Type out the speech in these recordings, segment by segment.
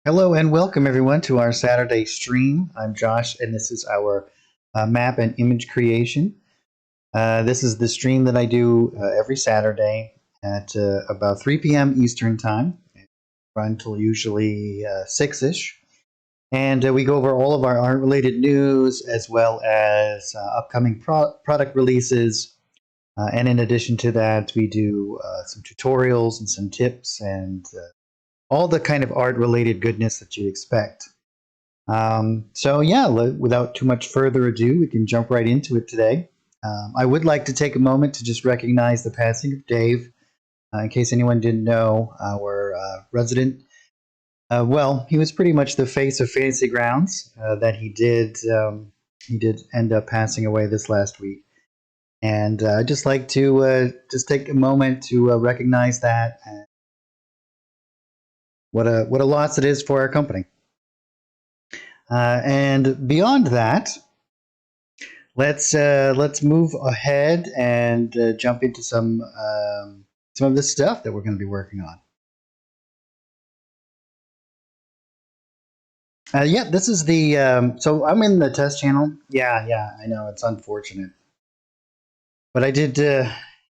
Hello and welcome everyone to our Saturday stream. I'm Josh and this is our map and image creation. This is the stream that I do every Saturday at about 3 p.m. Eastern Time. Run until usually 6-ish. And we go over all of our art-related news as well as upcoming product releases. And in addition to that, we do some tutorials and some tips and all the kind of art-related goodness that you'd expect. So yeah, without too much further ado, we can jump right into it today. I would like to take a moment to just recognize the passing of Dave. In case anyone didn't know, our resident, well, he was pretty much the face of Fantasy Grounds. That he did end up passing away this last week, and I'd just like to just take a moment to recognize that. And what a loss it is for our company. And beyond that, let's move ahead and jump into some of the stuff that we're going to be working on. Yeah, this is the so I'm in the test channel. Yeah, I know it's unfortunate, but I did.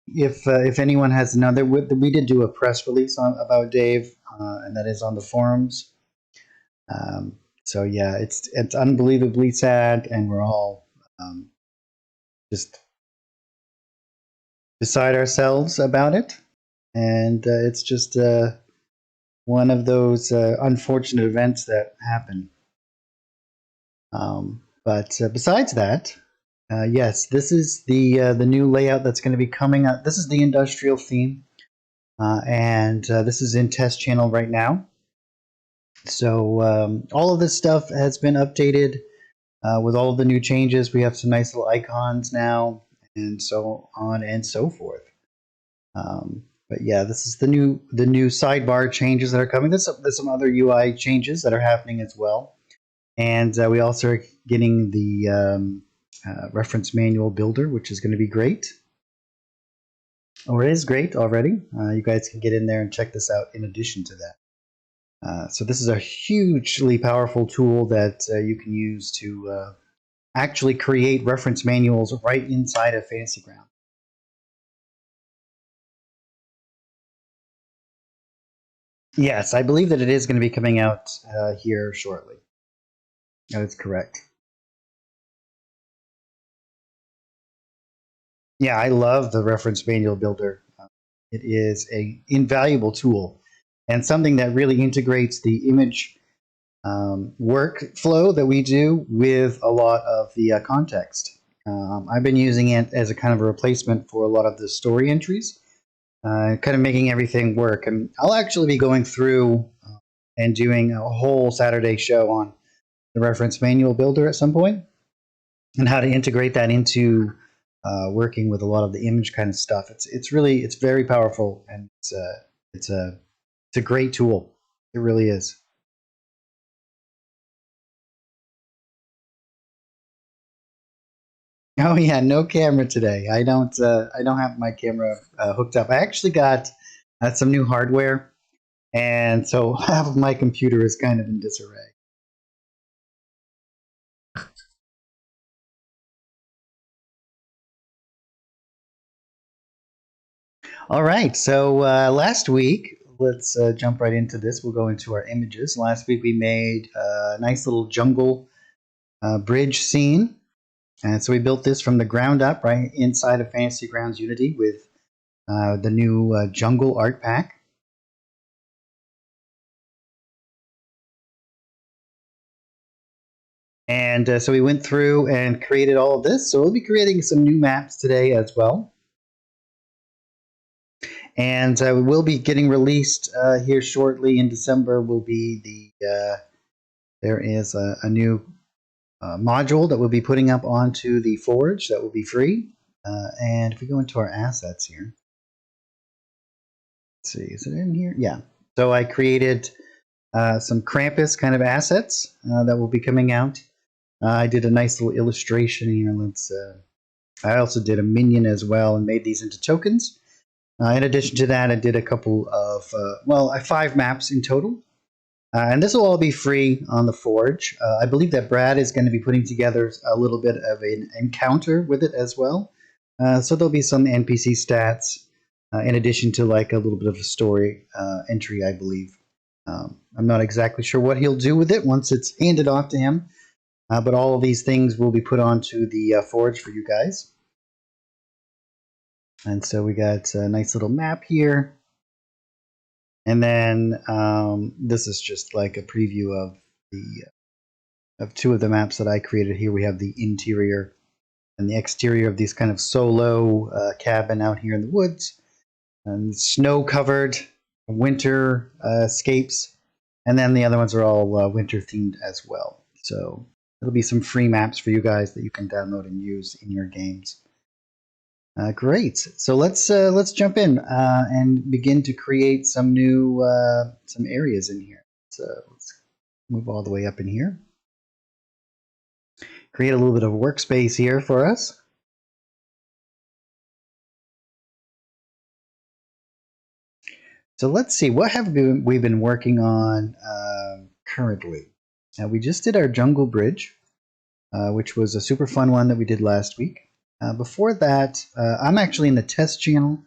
If anyone has another, we did do a press release about Dave, and that is on the forums. So yeah, it's unbelievably sad, and we're all just beside ourselves about it. And it's just one of those unfortunate events that happen. But besides that, yes, this is the new layout that's going to be coming up. This is the industrial theme, and this is in test channel right now. So all of this stuff has been updated with all of the new changes. We have some nice little icons now, and so on and so forth. But yeah, this is the new sidebar changes that are coming. There's some other UI changes that are happening as well, and we also are getting the reference manual builder, which is going to be great, or is great already. You guys can get in there and check this out in addition to that. So this is a hugely powerful tool that you can use to actually create reference manuals right inside of Fantasy Ground. Yes, I believe that it is going to be coming out here shortly. That is correct. Yeah, I love the reference manual builder. It is an invaluable tool and something that really integrates the image workflow that we do with a lot of the context. I've been using it as a kind of a replacement for a lot of the story entries, kind of making everything work. And I'll actually be going through and doing a whole Saturday show on the reference manual builder at some point and how to integrate that into working with a lot of the image kind of stuff. It's very powerful, and it's a great tool. It really is. Oh yeah, no camera today. I don't have my camera hooked up. I actually got some new hardware, and so half of my computer is kind of in disarray. All right, so last week, let's jump right into this. We'll go into our images. Last week we made a nice little jungle bridge scene. And so we built this from the ground up right inside of Fantasy Grounds Unity with the new Jungle Art Pack. And so we went through and created all of this. So we'll be creating some new maps today as well. And we will be getting released here shortly in December. Will be there is a new module that we'll be putting up onto the forge that will be free. And if we go into our assets here, let's see, is it in here? Yeah. So I created some Krampus kind of assets that will be coming out. I did a nice little illustration here. I also did a minion as well and made these into tokens. In addition to that, I did a couple of, 5 maps in total. And this will all be free on the Forge. I believe that Brad is going to be putting together a little bit of an encounter with it as well. So there'll be some NPC stats in addition to like a little bit of a story entry, I believe. I'm not exactly sure what he'll do with it once it's handed off to him, but all of these things will be put onto the Forge for you guys. And so we got a nice little map here. And then this is just like a preview of two of the maps that I created here. We have the interior and the exterior of these kind of solo cabin out here in the woods, and snow-covered winter escapes, and then the other ones are all winter themed as well. So it'll be some free maps for you guys that you can download and use in your games. Great. So let's jump in and begin to create some new some areas in here. So let's move all the way up in here. Create a little bit of workspace here for us. So let's see, what have we been working on currently? We just did our jungle bridge, which was a super fun one that we did last week. Before that, I'm actually in the test channel,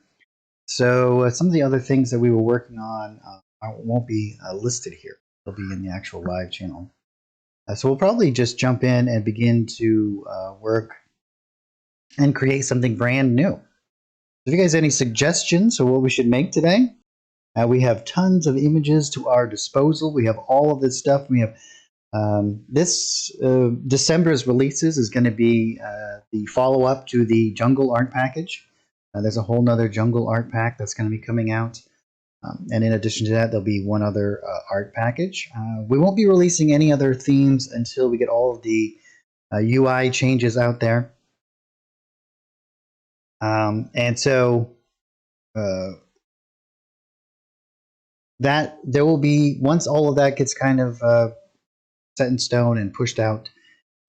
so some of the other things that we were working on won't be listed here. They'll be in the actual live channel. So we'll probably just jump in and begin to work and create something brand new. If you guys have any suggestions for what we should make today, we have tons of images to our disposal. We have all of this stuff. We have this December's releases is going to be the follow-up to the Jungle Art Package. There's a whole nother Jungle Art Pack that's going to be coming out. And in addition to that, there'll be one other art package. We won't be releasing any other themes until we get all of the UI changes out there. And so that there will be, once all of that gets kind of set in stone and pushed out,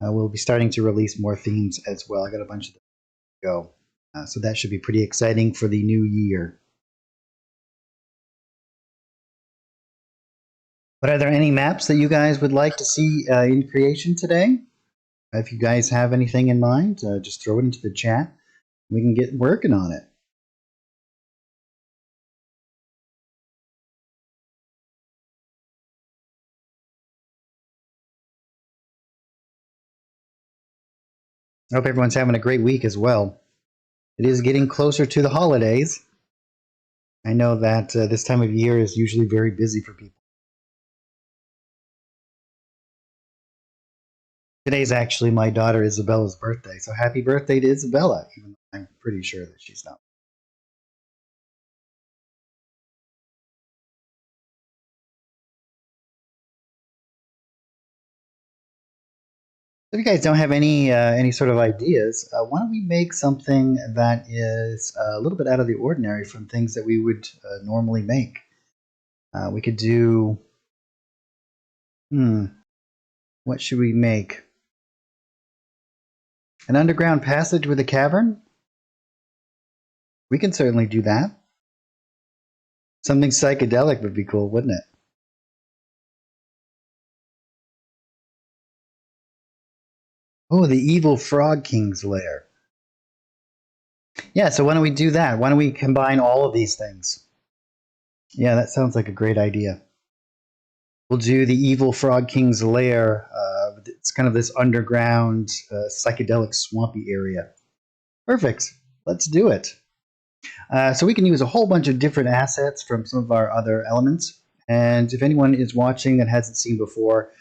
we'll be starting to release more themes as well. I got a bunch of them to go. So that should be pretty exciting for the new year. But are there any maps that you guys would like to see in creation today? If you guys have anything in mind, just throw it into the chat. We can get working on it. I hope everyone's having a great week as well. It is getting closer to the holidays. I know that this time of year is usually very busy for people. Today's actually my daughter Isabella's birthday, so happy birthday to Isabella, even though I'm pretty sure that she's not. If you guys don't have any sort of ideas, why don't we make something that is a little bit out of the ordinary from things that we would normally make? We could do, what should we make? An underground passage with a cavern? We can certainly do that. Something psychedelic would be cool, wouldn't it? Oh, the evil Frog King's lair. Yeah, so why don't we do that? Why don't we combine all of these things? Yeah, that sounds like a great idea. We'll do the evil Frog King's lair. It's kind of this underground, psychedelic, swampy area. Perfect. Let's do it. So we can use a whole bunch of different assets from some of our other elements. And if anyone is watching that hasn't seen before,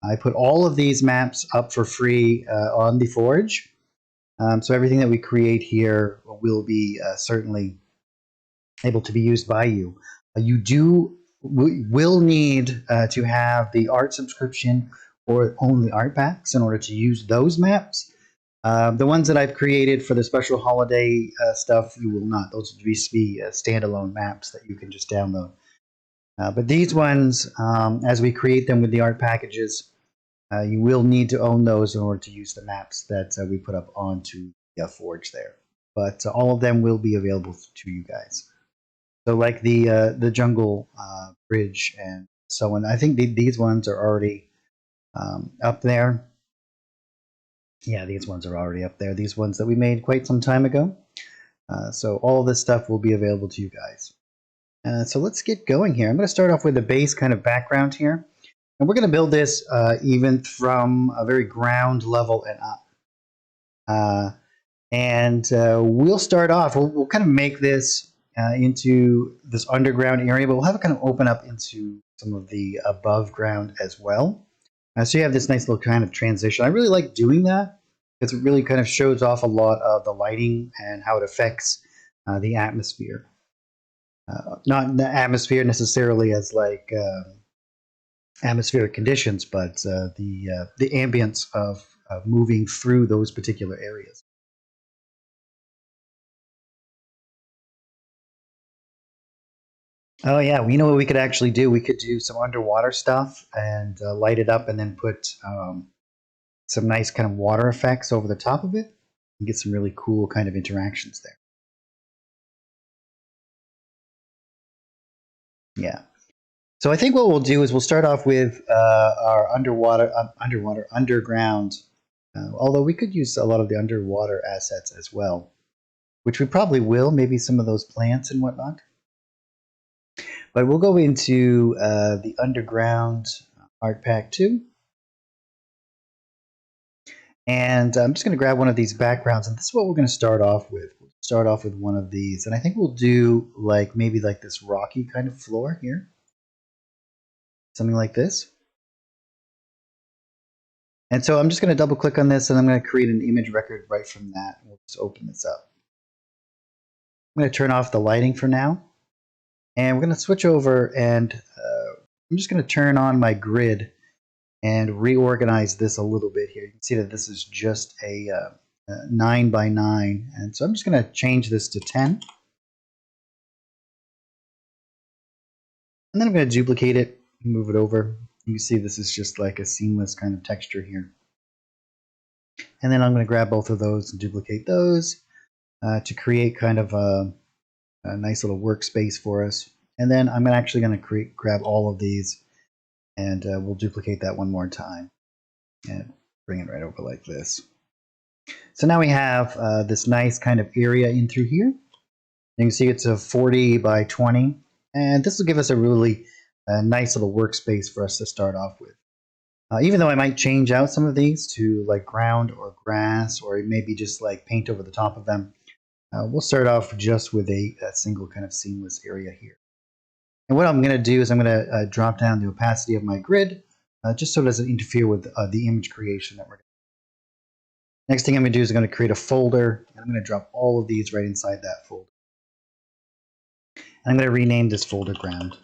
I put all of these maps up for free on the Forge. So everything that we create here will be certainly able to be used by you. You will need to have the art subscription or own the art packs in order to use those maps. The ones that I've created for the special holiday stuff, you will not. Those will just be standalone maps that you can just download. But these ones, as we create them with the art packages, you will need to own those in order to use the maps that we put up onto the Forge there. But all of them will be available to you guys. So like the jungle bridge and so on. I think these ones are already up there. Yeah, these ones are already up there. These ones that we made quite some time ago. So all of this stuff will be available to you guys. So let's get going here. I'm going to start off with the base kind of background here. And we're going to build this even from a very ground level and up. We'll start off, we'll kind of make this into this underground area, but we'll have it kind of open up into some of the above ground as well. So you have this nice little kind of transition. I really like doing that because it really kind of shows off a lot of the lighting and how it affects the atmosphere. Not the atmosphere necessarily as like atmospheric conditions, but the ambience of moving through those particular areas. Oh yeah, you know what we could actually do? We could do some underwater stuff and light it up, and then put some nice kind of water effects over the top of it, and get some really cool kind of interactions there. Yeah. So I think what we'll do is we'll start off with our underground. Although we could use a lot of the underwater assets as well, which we probably will. Maybe some of those plants and whatnot. But we'll go into the underground art pack 2. And I'm just going to grab one of these backgrounds, and this is what we're going to start off with. We'll start off with one of these, and I think we'll do like maybe like this rocky kind of floor here. Something like this. And so I'm just going to double click on this, and I'm going to create an image record right from that. We'll just open this up. I'm going to turn off the lighting for now. And we're going to switch over, and I'm just going to turn on my grid and reorganize this a little bit here. You can see that this is just a 9 by 9. And so I'm just going to change this to 10. And then I'm going to duplicate it, move it over. You can see this is just like a seamless kind of texture here. And then I'm going to grab both of those and duplicate those to create kind of a nice little workspace for us. And then I'm actually going to grab all of these, and we'll duplicate that one more time and bring it right over like this. So now we have this nice kind of area in through here. You can see it's a 40 by 20, and this will give us a really nice little workspace for us to start off with. Even though I might change out some of these to like ground or grass, or maybe just like paint over the top of them, we'll start off just with a single kind of seamless area here. And what I'm going to do is I'm going to drop down the opacity of my grid just so it doesn't interfere with the image creation that we're doing. Next thing I'm going to do is I'm going to create a folder, and I'm going to drop all of these right inside that folder. And I'm going to rename this folder ground.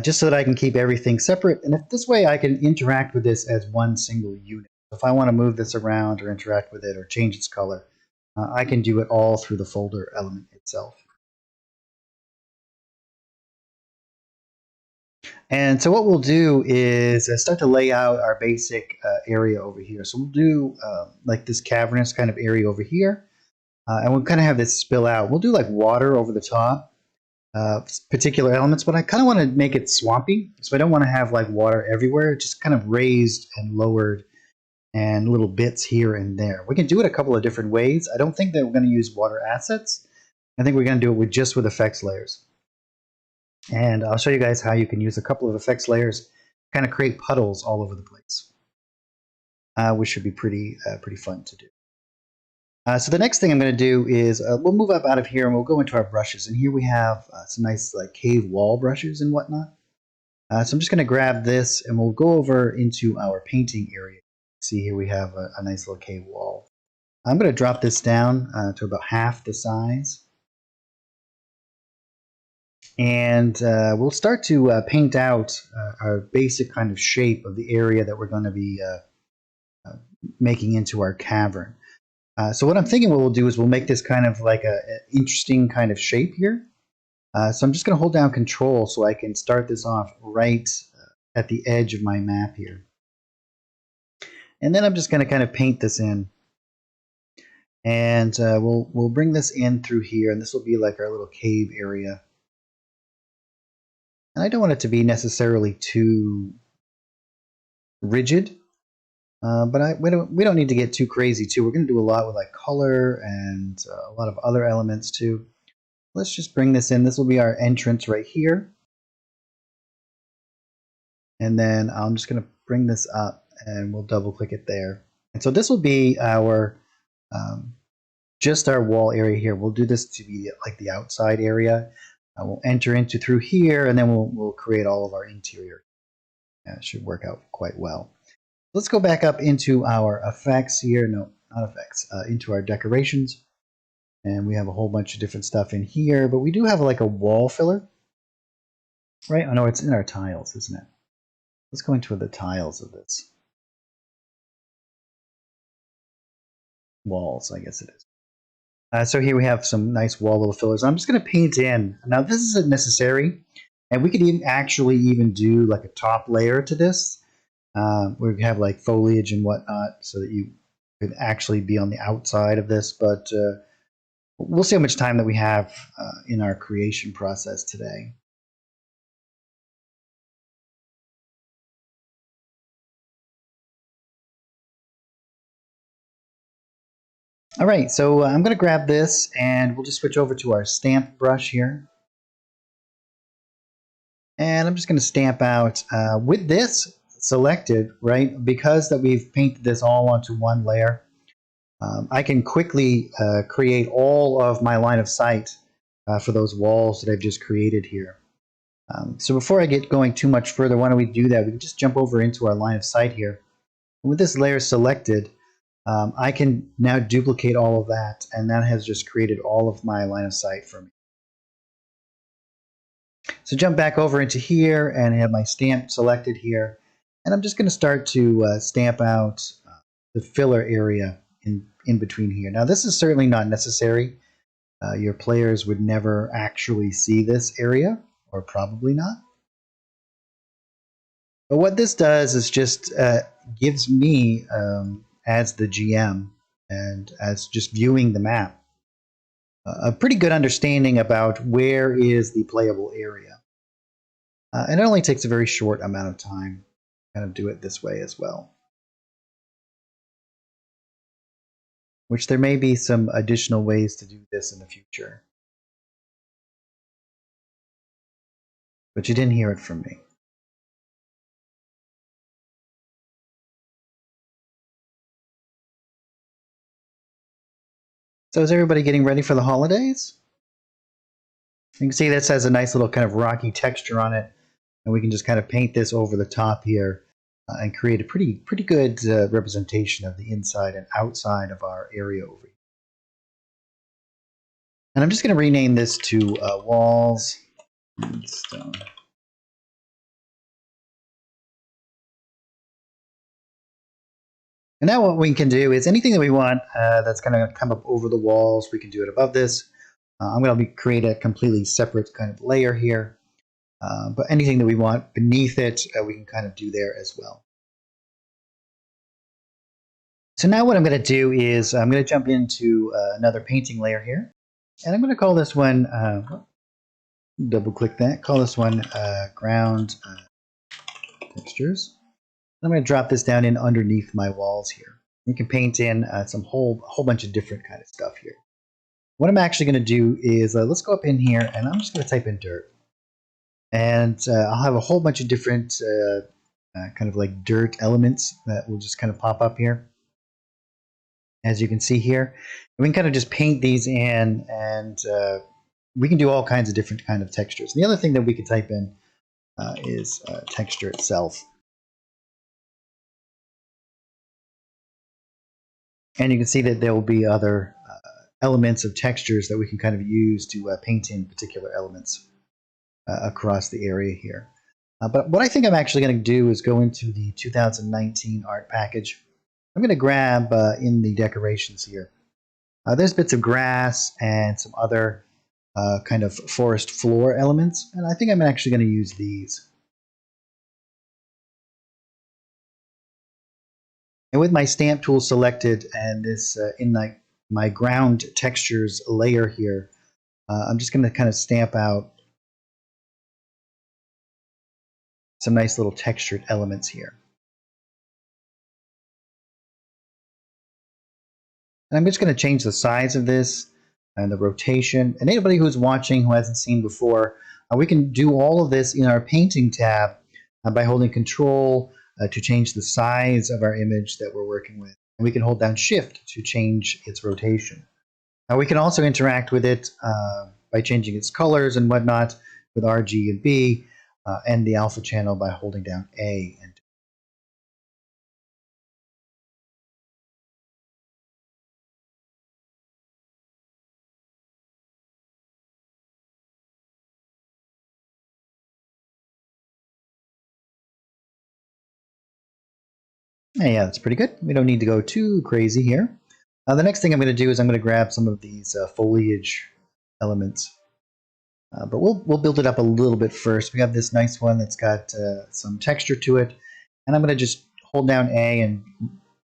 Just so that I can keep everything separate, and if this way I can interact with this as one single unit. If I want to move this around or interact with it or change its color, I can do it all through the folder element itself. And so what we'll do is start to lay out our basic area over here. So we'll do like this cavernous kind of area over here, and we'll kind of have this spill out. We'll do like water over the top. Particular elements, but I kind of want to make it swampy, so I don't want to have like water everywhere, just kind of raised and lowered and little bits here and there. We can do it a couple of different ways. I don't think that we're going to use water assets. I think we're going to do it just with effects layers. And I'll show you guys how you can use a couple of effects layers, kind of create puddles all over the place, which should be pretty fun to do. So the next thing I'm going to do is we'll move up out of here and we'll go into our brushes. And here we have some nice like cave wall brushes and whatnot. So I'm just going to grab this and we'll go over into our painting area. See here we have a nice little cave wall. I'm going to drop this down to about half the size. And we'll start to paint out our basic kind of shape of the area that we're going to be making into our cavern. So what I'm thinking what we'll do is we'll make this kind of like an interesting kind of shape here. So I'm just going to hold down Control so I can start this off right at the edge of my map here. And then I'm just going to kind of paint this in. And we'll bring this in through here, and this will be like our little cave area. And I don't want it to be necessarily too rigid, but we don't need to get too crazy too. We're going to do a lot with like color and a lot of other elements too. Let's just bring this in. This will be our entrance right here. And then I'm just going to bring this up and we'll double click it there. And so this will be our just our wall area here. We'll do this to be like the outside area. We'll enter into through here, and then we'll create all of our interior. It should work out quite well. Let's go back up into our effects here. No, not effects. Into our decorations. And we have a whole bunch of different stuff in here, but we do have like a wall filler. Right? Oh no, it's in our tiles, isn't it? Let's go into the tiles of this. Walls, I guess it is. So here we have some nice wall little fillers. I'm just going to paint in. Now this isn't necessary, and we could even do like a top layer to this. We have like foliage and whatnot, so that you could actually be on the outside of this. But we'll see how much time that we have in our creation process today. All right, so I'm going to grab this and we'll just switch over to our stamp brush here. And I'm just going to stamp out with this selected, right? Because that we've painted this all onto one layer, I can quickly create all of my line of sight for those walls that I've just created here. So before I get going too much further, why don't we do that? We can just jump over into our line of sight here. And with this layer selected, I can now duplicate all of that, and that has just created all of my line of sight for me. So jump back over into here and have my stamp selected here, and I'm just going to start to stamp out the filler area in between here. Now this is certainly not necessary. Your players would never actually see this area, or probably not. But what this does is just gives me, as the GM and as just viewing the map, a pretty good understanding about where is the playable area. And it only takes a very short amount of time to kind of do it this way as well. Which there may be some additional ways to do this in the future. But you didn't hear it from me. So is everybody getting ready for the holidays? You can see this has a nice little kind of rocky texture on it, and we can just kind of paint this over the top here and create a pretty good representation of the inside and outside of our area over here. And I'm just going to rename this to walls and stone. And now what we can do is anything that we want that's going to come up over the walls, we can do it above this. I'm going to create a completely separate kind of layer here. But anything that we want beneath it, we can kind of do there as well. So now what I'm going to do is I'm going to jump into another painting layer here. And I'm going to call this one, double click that, call this one ground textures. I'm going to drop this down in underneath my walls here. We can paint in some whole bunch of different kind of stuff here. What I'm actually going to do is let's go up in here and I'm just going to type in dirt. And I'll have a whole bunch of different kind of like dirt elements that will just kind of pop up here. As you can see here, and we can kind of just paint these in, and we can do all kinds of different kind of textures. And the other thing that we could type in is texture itself. And you can see that there will be other elements of textures that we can kind of use to paint in particular elements across the area here. But what I think I'm actually going to do is go into the 2019 art package. I'm going to grab in the decorations here. There's bits of grass and some other kind of forest floor elements, and I think I'm actually going to use these. And with my stamp tool selected and this in my ground textures layer here, I'm just going to kind of stamp out some nice little textured elements here. And I'm just going to change the size of this and the rotation. And anybody who's watching who hasn't seen before, we can do all of this in our painting tab by holding Control to change the size of our image that we're working with. And we can hold down Shift to change its rotation. We can also interact with it by changing its colors and whatnot with R, G, and B, and the alpha channel by holding down A and yeah, that's pretty good. We don't need to go too crazy here. The next thing I'm going to do is I'm going to grab some of these foliage elements. But we'll build it up a little bit first. We have this nice one that's got some texture to it. And I'm going to just hold down A and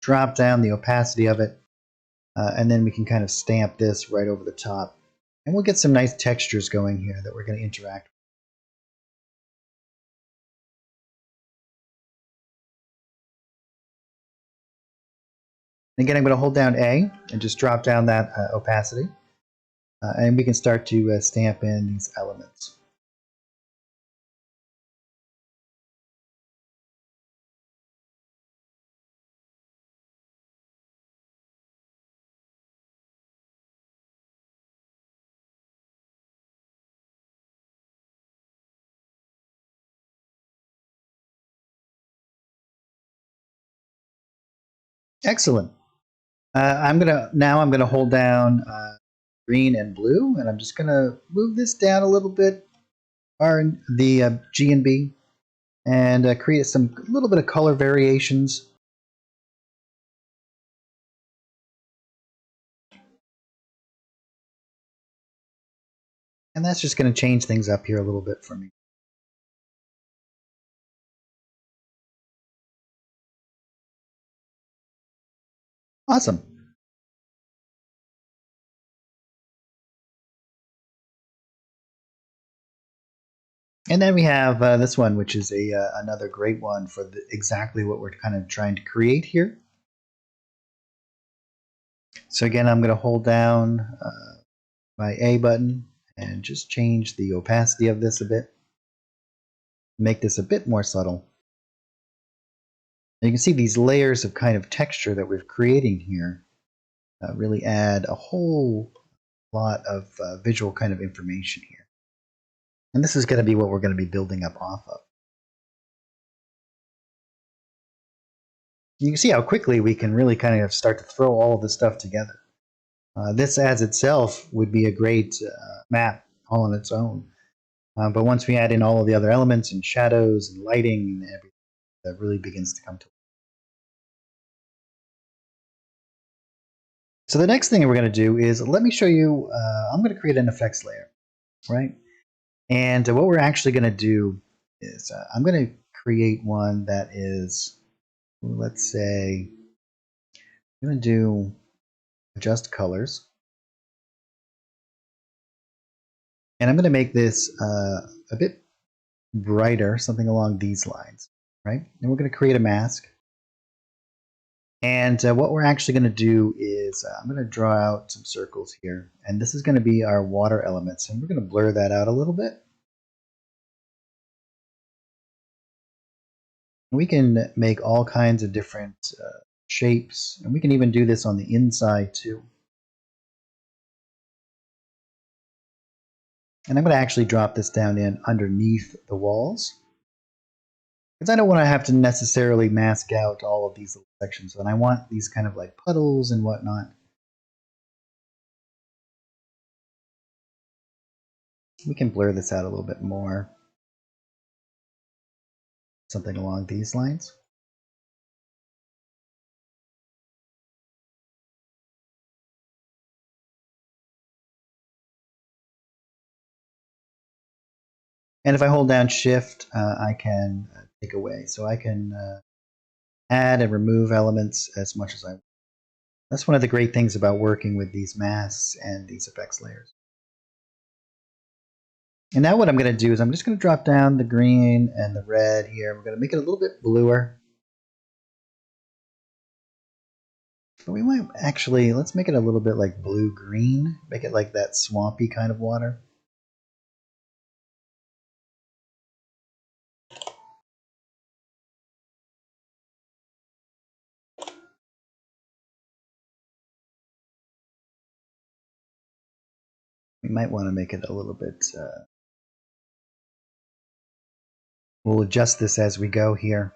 drop down the opacity of it. And then we can kind of stamp this right over the top. And we'll get some nice textures going here that we're going to interact with. Again, I'm going to hold down A and just drop down that opacity. And we can start to stamp in these elements. Excellent. I'm gonna hold down green and blue, and I'm just gonna move this down a little bit, the G and B, and create some little bit of color variations. And that's just going to change things up here a little bit for me. Awesome. And then we have this one, which is another great one for exactly what we're kind of trying to create here. So again, I'm going to hold down my A button and just change the opacity of this a bit. Make this a bit more subtle. And you can see these layers of kind of texture that we're creating here really add a whole lot of visual kind of information here. And this is going to be what we're going to be building up off of. You can see how quickly we can really kind of start to throw all of this stuff together. This as itself would be a great map all on its own. But once we add in all of the other elements and shadows and lighting and everything, that really begins to come to life. So the next thing we're going to do is, let me show you, I'm going to create an effects layer, right? And what we're actually going to do is I'm going to create one that is, let's say, I'm going to do adjust colors. And I'm going to make this a bit brighter, something along these lines, right? And we're going to create a mask. And what we're actually going to do is I'm going to draw out some circles here. And this is going to be our water elements. And we're going to blur that out a little bit. We can make all kinds of different shapes. And we can even do this on the inside too. And I'm going to actually drop this down in underneath the walls, because I don't want to have to necessarily mask out all of these little sections. And I want these kind of like puddles and whatnot. We can blur this out a little bit more. Something along these lines. And if I hold down Shift, I can take away. So I can add and remove elements as much as I want. That's one of the great things about working with these masks and these effects layers. And now what I'm going to do is I'm just going to drop down the green and the red here. We're going to make it a little bit bluer. But we might actually, let's make it a little bit like blue-green. Make it like that swampy kind of water. We might want to make it a little bit, we'll adjust this as we go here,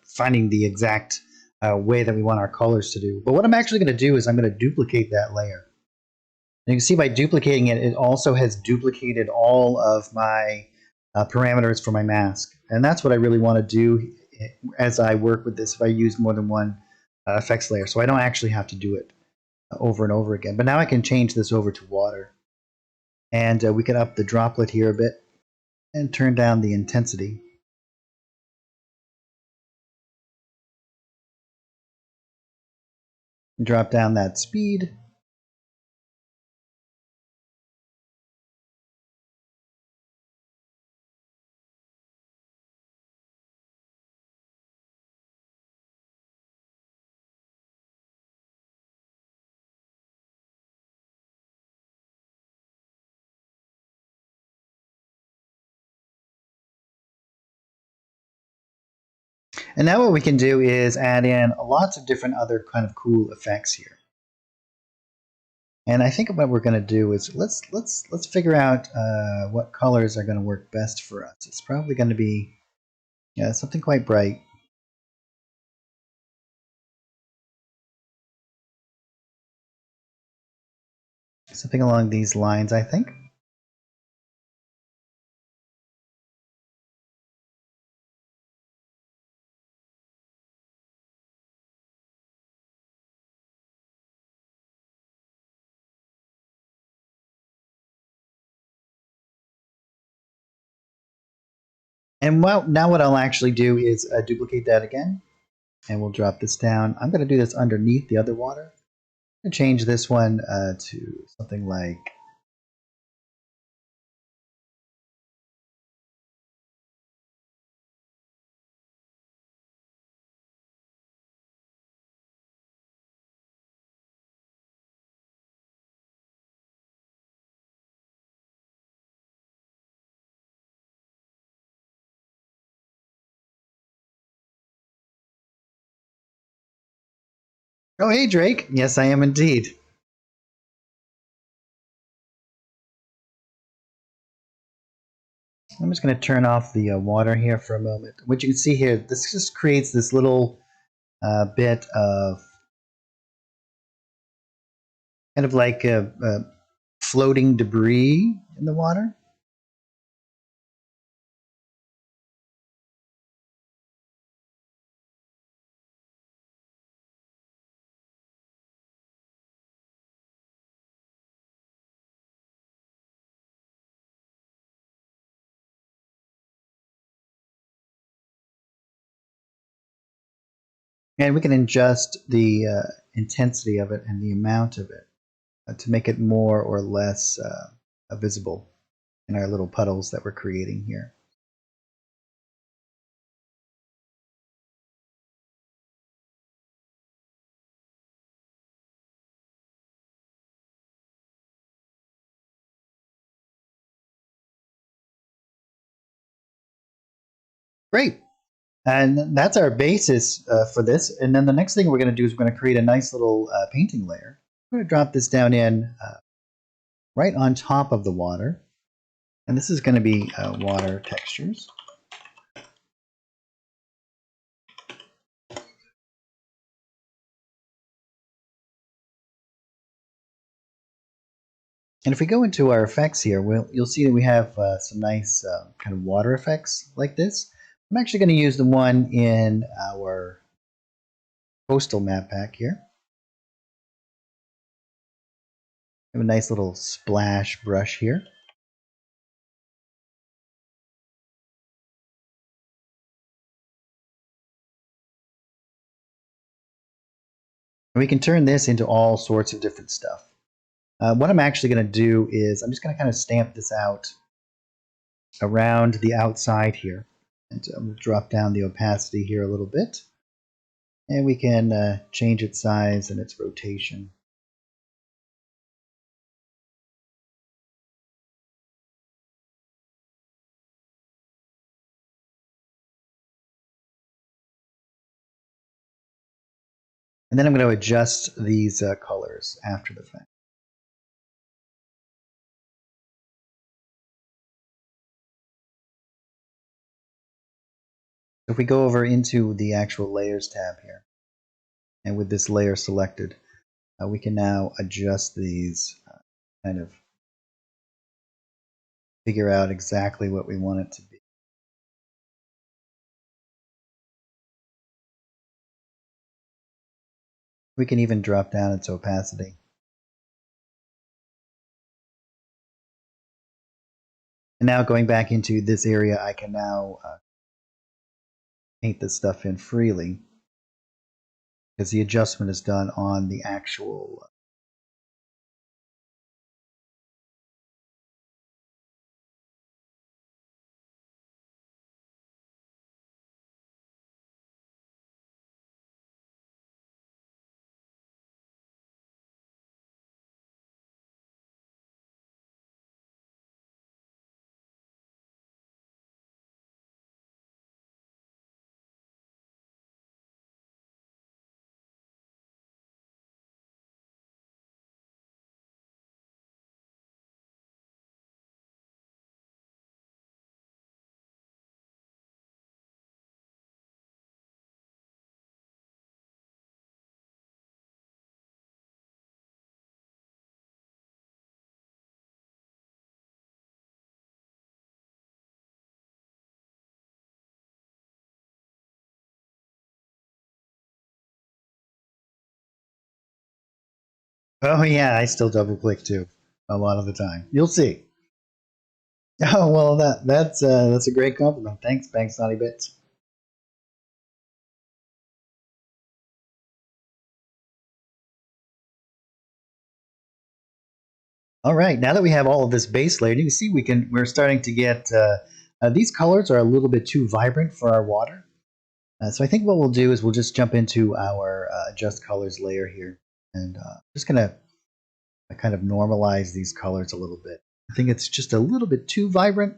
finding the exact way that we want our colors to do. But what I'm actually going to do is I'm going to duplicate that layer. And you can see by duplicating it, it also has duplicated all of my parameters for my mask. And that's what I really want to do as I work with this if I use more than one effects layer. So I don't actually have to do it over and over again. But now I can change this over to water. And we can up the droplet here a bit and turn down the intensity. Drop down that speed. And now what we can do is add in lots of different other kind of cool effects here. And I think what we're going to do is let's figure out what colors are going to work best for us. It's probably going to be something quite bright. Something along these lines, I think. And now what I'll actually do is duplicate that again. And we'll drop this down. I'm going to do this underneath the other water. I'm going to change this one to something like oh, hey, Drake. Yes, I am indeed. I'm just going to turn off the water here for a moment. What you can see here, this just creates this little bit of kind of like a floating debris in the water. And we can adjust the intensity of it and the amount of it to make it more or less visible in our little puddles that we're creating here. Great. And that's our basis for this. And then the next thing we're going to do is we're going to create a nice little painting layer. I'm going to drop this down in right on top of the water. And this is going to be water textures. And if we go into our effects here, you'll see that we have some nice kind of water effects like this. I'm actually going to use the one in our coastal map pack here. We have a nice little splash brush here. And we can turn this into all sorts of different stuff. What I'm actually going to do is I'm just going to kind of stamp this out around the outside here. And we'll drop down the opacity here a little bit. And we can change its size and its rotation. And then I'm going to adjust these colors after the fact. If we go over into the actual layers tab here, and with this layer selected, we can now adjust these, kind of figure out exactly what we want it to be. We can even drop down its opacity. And now going back into this area, I can now paint this stuff in freely because the adjustment is done on the actual Oh yeah, I still double click too a lot of the time. You'll see. Oh well, that's a great compliment. Thanks, Naughty Bits. All right, now that we have all of this base layer, you can see we're starting to get these colors are a little bit too vibrant for our water. So I think what we'll do is we'll just jump into our adjust colors layer here, and just gonna kind of normalize these colors a little bit. I think it's just a little bit too vibrant.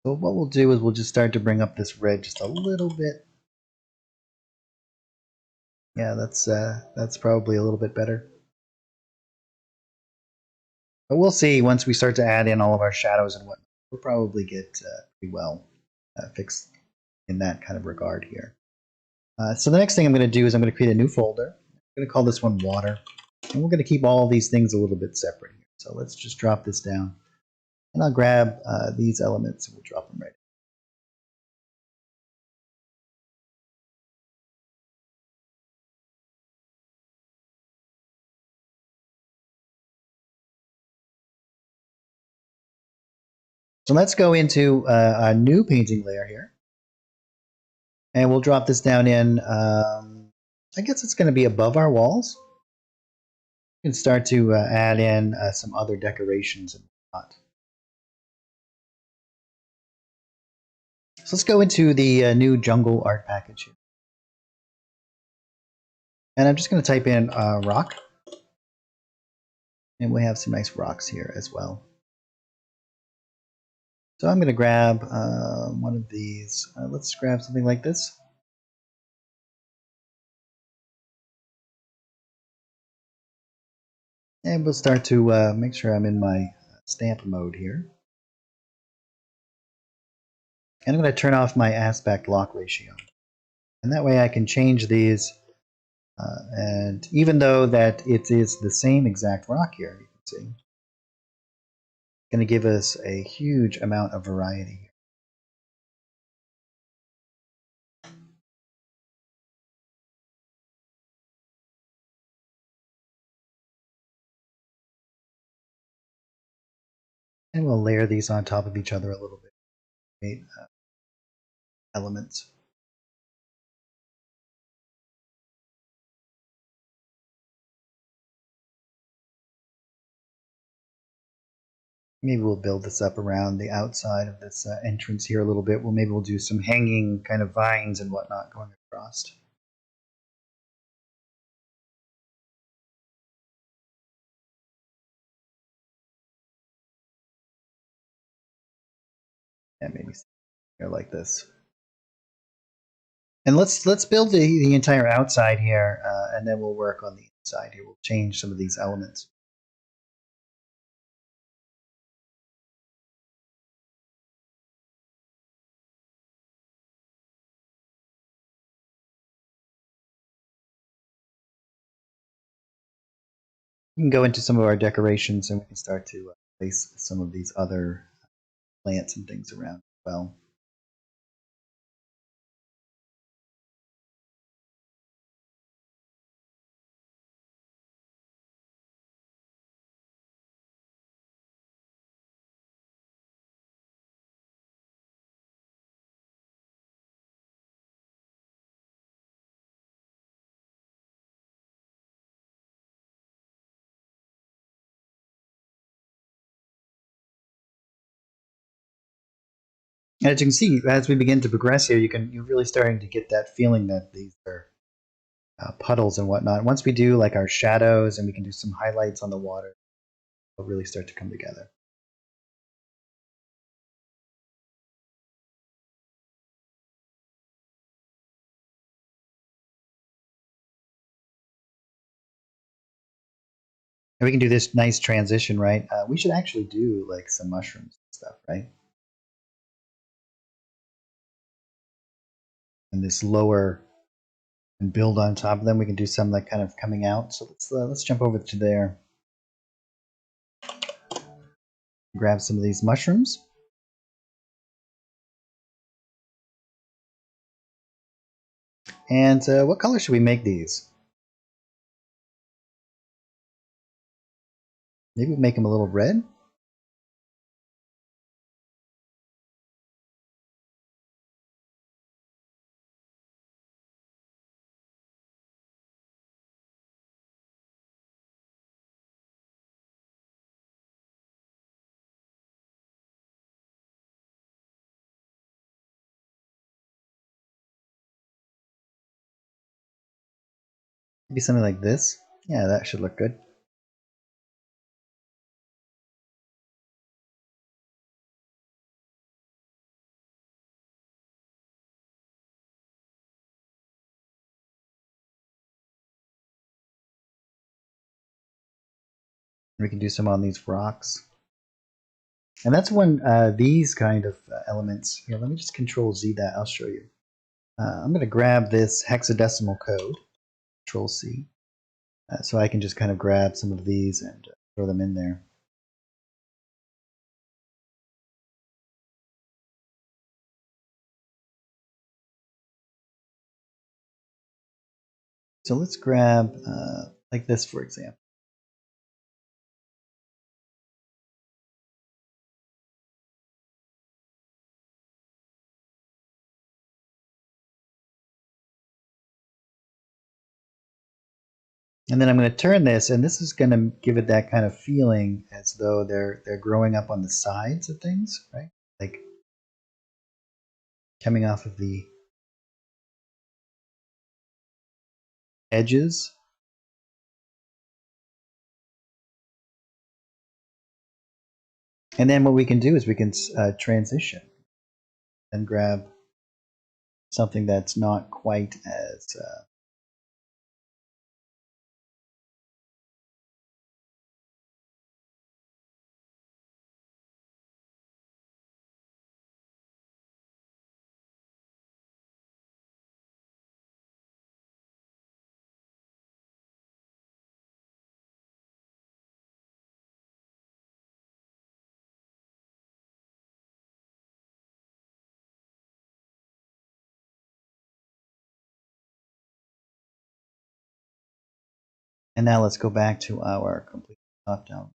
So what we'll do is we'll just start to bring up this red just a little bit. Yeah, that's probably a little bit better. But we'll see once we start to add in all of our shadows and whatnot. We'll probably get pretty well fixed in that kind of regard here. So the next thing I'm going to do is I'm going to create a new folder. I'm going to call this one water. And we're going to keep all these things a little bit separate here. So let's just drop this down. And I'll grab these elements and we'll drop them right in. So let's go into a new painting layer here. And we'll drop this down in, I guess it's going to be above our walls. We can start to add in some other decorations and whatnot. So let's go into the new jungle art package here. And I'm just going to type in rock. And we have some nice rocks here as well. So I'm going to grab one of these. Let's grab something like this. And we'll start to make sure I'm in my stamp mode here. And I'm going to turn off my aspect lock ratio. And that way I can change these. And even though that it is the same exact rock here, you can see, it's going to give us a huge amount of variety here. And we'll layer these on top of each other a little bit. Create elements. Maybe we'll build this up around the outside of this entrance here a little bit. Maybe we'll do some hanging kind of vines and whatnot going across. Yeah, maybe like this. And let's build the entire outside here, and then we'll work on the inside here. We'll change some of these elements. We can go into some of our decorations, and we can start to place some of these other plants and things around as well. As you can see, as we begin to progress here, you're really starting to get that feeling that these are puddles and whatnot. Once we do like our shadows and we can do some highlights on the water, it'll really start to come together. And we can do this nice transition, right? We should actually do like some mushrooms and stuff, right? And this lower and build on top of them. We can do some like kind of coming out. So let's jump over to there. Grab some of these mushrooms. And what color should we make these? Maybe make them a little red. Maybe something like this. Yeah, that should look good. We can do some on these rocks. And that's when these kind of elements, here, let me just Control Z that, I'll show you. I'm going to grab this hexadecimal code, Control C, so I can just kind of grab some of these and throw them in there. So let's grab like this, for example. And then I'm going to turn this, and this is going to give it that kind of feeling as though they're growing up on the sides of things, right? Like coming off of the edges. And then what we can do is we can transition and grab something that's not quite as and now let's go back to our complete top down.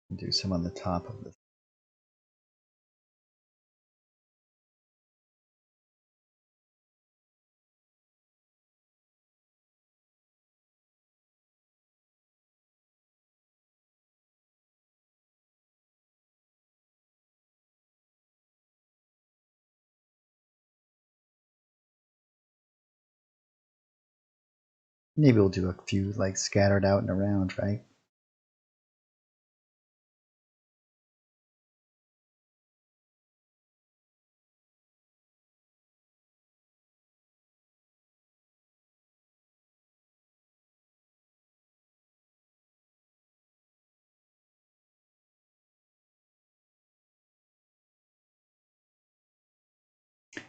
And do some on the top of this. Maybe we'll do a few like scattered out and around, right?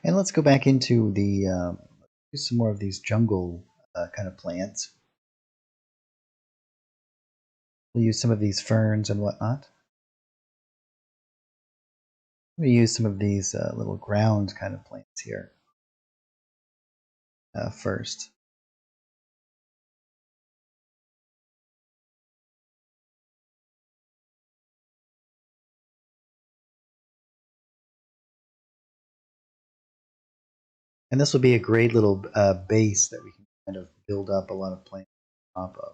And let's go back into the do some more of these jungle kind of plants. We'll use some of these ferns and whatnot. We use some of these little ground kind of plants here first. And this will be a great little base that we can kind of build up a lot of plants on top of.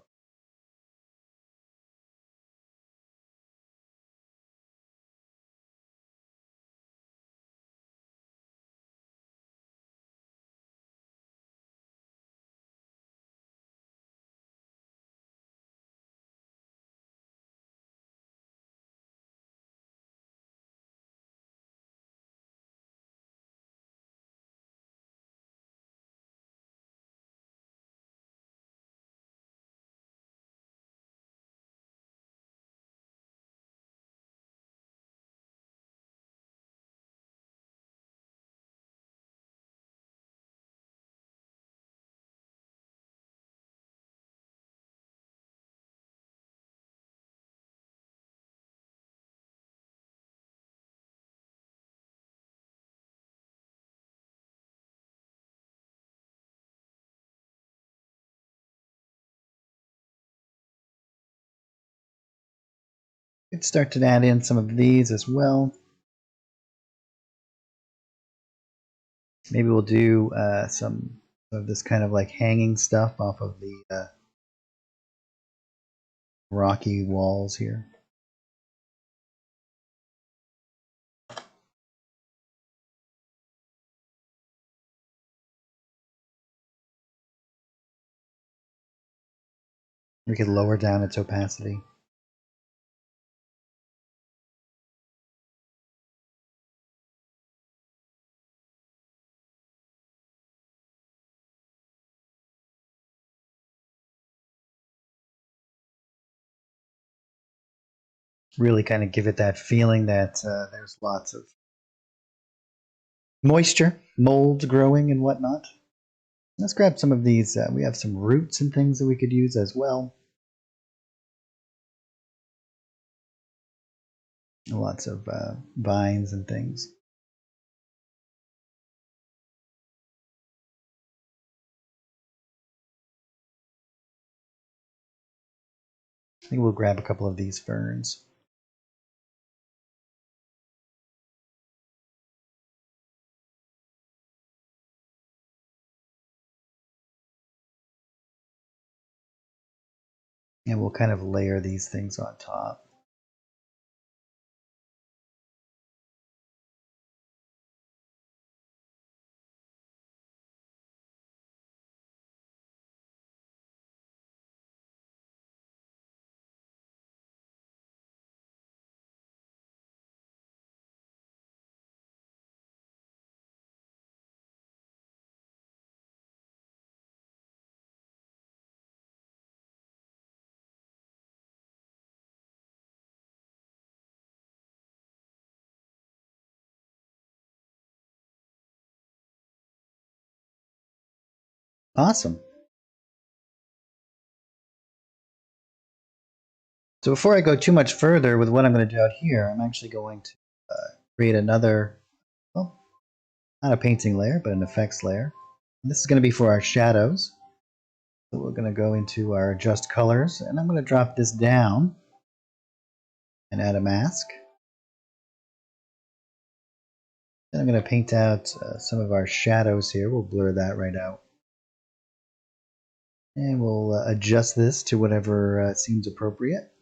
We could start to add in some of these as well. Maybe we'll do some of this kind of like hanging stuff off of the rocky walls here. We could lower down its opacity. Really kind of give it that feeling that there's lots of moisture, mold growing and whatnot. Let's grab some of these. We have some roots and things that we could use as well. Lots of vines and things. I think we'll grab a couple of these ferns. And we'll kind of layer these things on top. Awesome. So before I go too much further with what I'm going to do out here, I'm actually going to create another, well, not a painting layer, but an effects layer. And this is going to be for our shadows. So we're going to go into our adjust colors, and I'm going to drop this down and add a mask. Then I'm going to paint out some of our shadows here. We'll blur that right out. And we'll adjust this to whatever seems appropriate.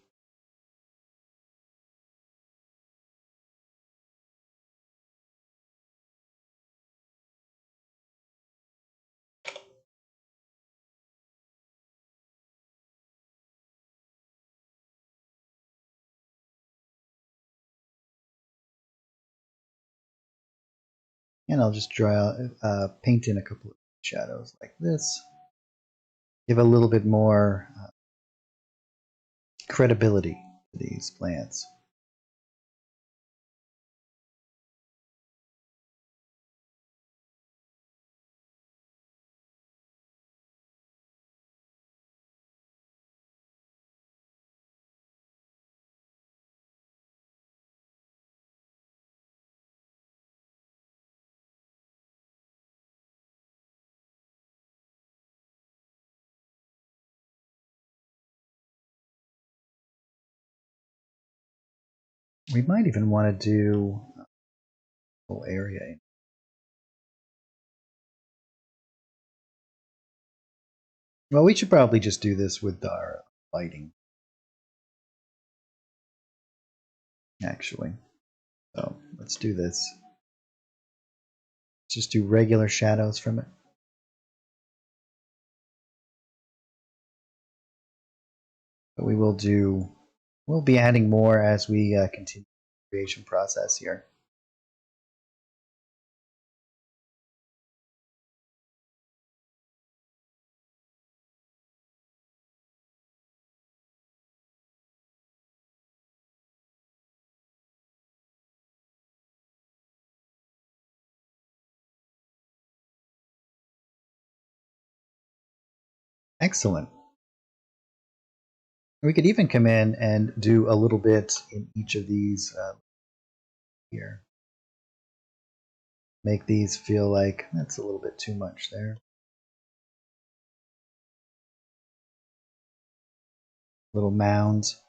And I'll just paint in a couple of shadows like this. Give a little bit more credibility to these plants. We might even want to do a whole area. Well, we should probably just do this with our lighting, actually. So let's do this. Let's just do regular shadows from it. But we'll be adding more as we continue the creation process here. Excellent. We could even come in and do a little bit in each of these here. Make these feel like that's a little bit too much there. Little mounds.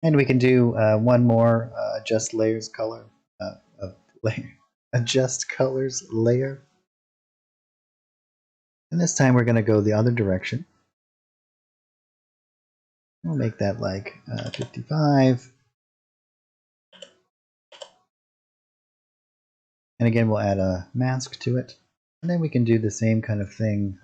And we can do one more adjust layers color, of layer, adjust colors layer. And this time we're going to go the other direction. We'll make that like 55. And again, we'll add a mask to it. And then we can do the same kind of thing.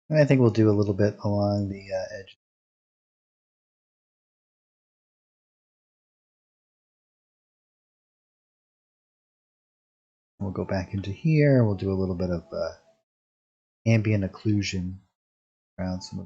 And I think we'll do a little bit along the edge. We'll go back into here. We'll do a little bit of ambient occlusion around some of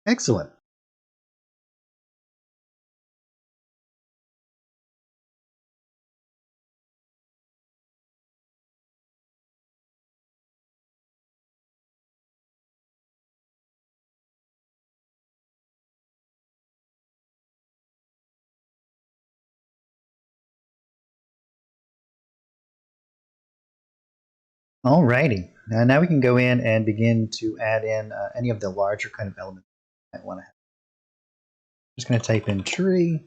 Excellent. Alrighty. Now we can go in and begin to add in any of the larger kind of elements I want to have. Just going to type in tree.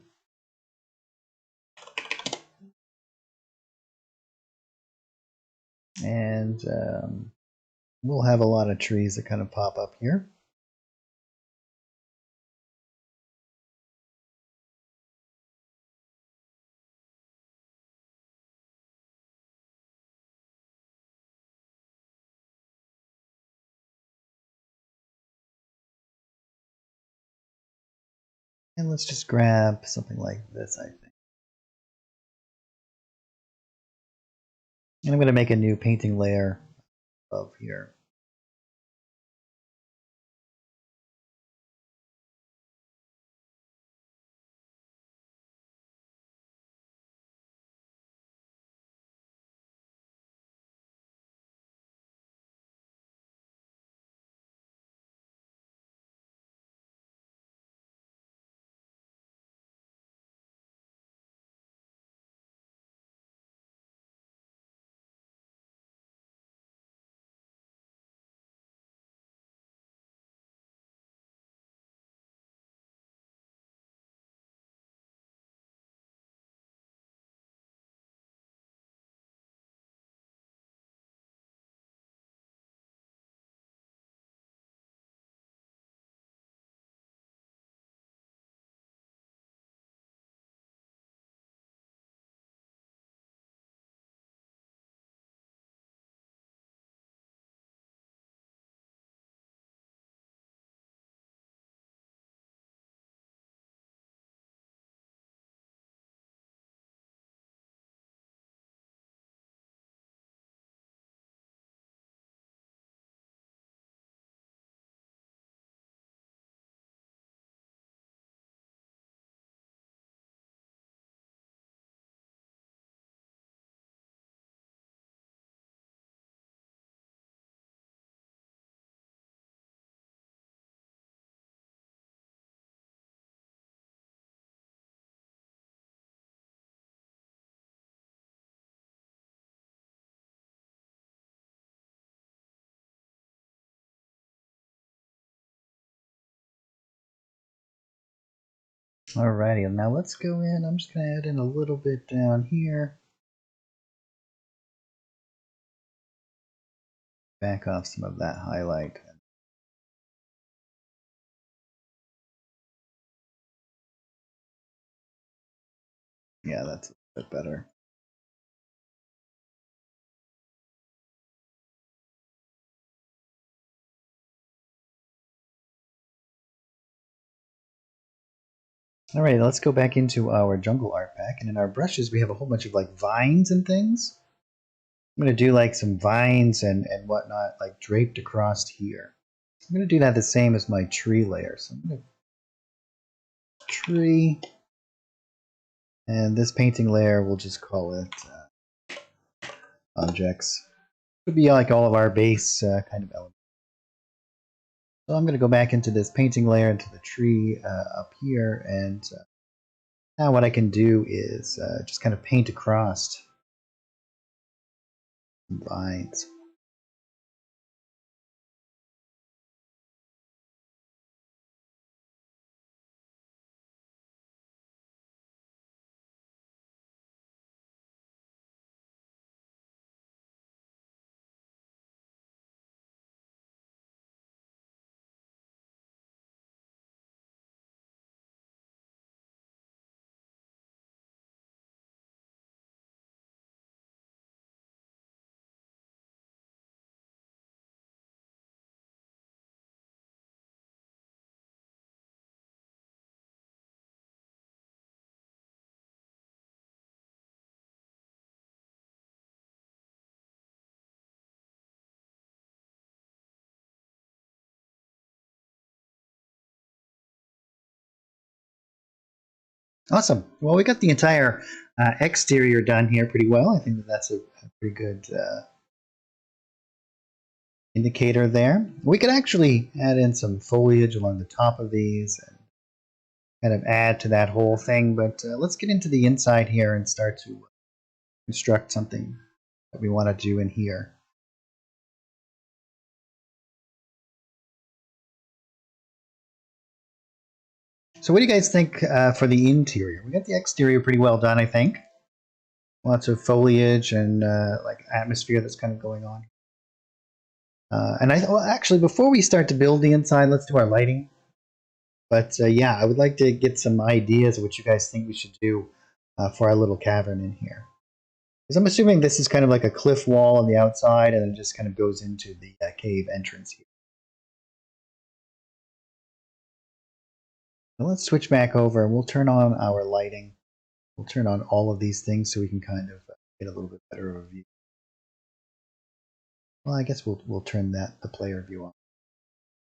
And we'll have a lot of trees that kind of pop up here. And let's just grab something like this, I think. And I'm going to make a new painting layer above here. Alrighty, and now let's go in. I'm just going to add in a little bit down here. Back off some of that highlight. Yeah, that's a bit better. All right, let's go back into our jungle art pack. And in our brushes, we have a whole bunch of like vines and things. I'm going to do like some vines and whatnot, like draped across here. I'm going to do that the same as my tree layer. So I'm going to tree. And this painting layer, we'll just call it objects. It would be like all of our base kind of elements. So I'm going to go back into this painting layer, into the tree up here, and now what I can do is just kind of paint across vines. Awesome. Well, we got the entire exterior done here pretty well. I think that that's a pretty good indicator there. We could actually add in some foliage along the top of these and kind of add to that whole thing. But let's get into the inside here and start to construct something that we want to do in here. So what do you guys think for the interior? We got the exterior pretty well done, I think. Lots of foliage and like atmosphere that's kind of going on. Well, actually, before we start to build the inside, let's do our lighting. But yeah, I would like to get some ideas of what you guys think we should do for our little cavern in here. Because I'm assuming this is kind of like a cliff wall on the outside, and then it just kind of goes into the cave entrance here. Now let's switch back over, and we'll turn on our lighting. We'll turn on all of these things so we can kind of get a little bit better of a view. Well, I guess we'll turn the player view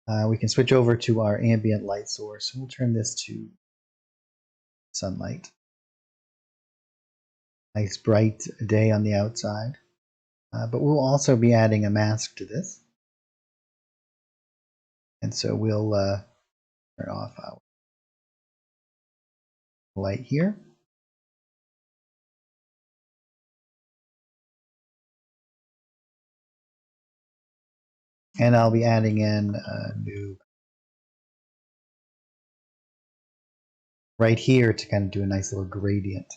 on. We can switch over to our ambient light source. We'll turn this to sunlight. Nice bright day on the outside. But we'll also be adding a mask to this. And so we'll turn off our light here. And I'll be adding in a new right here to kind of do a nice little gradient.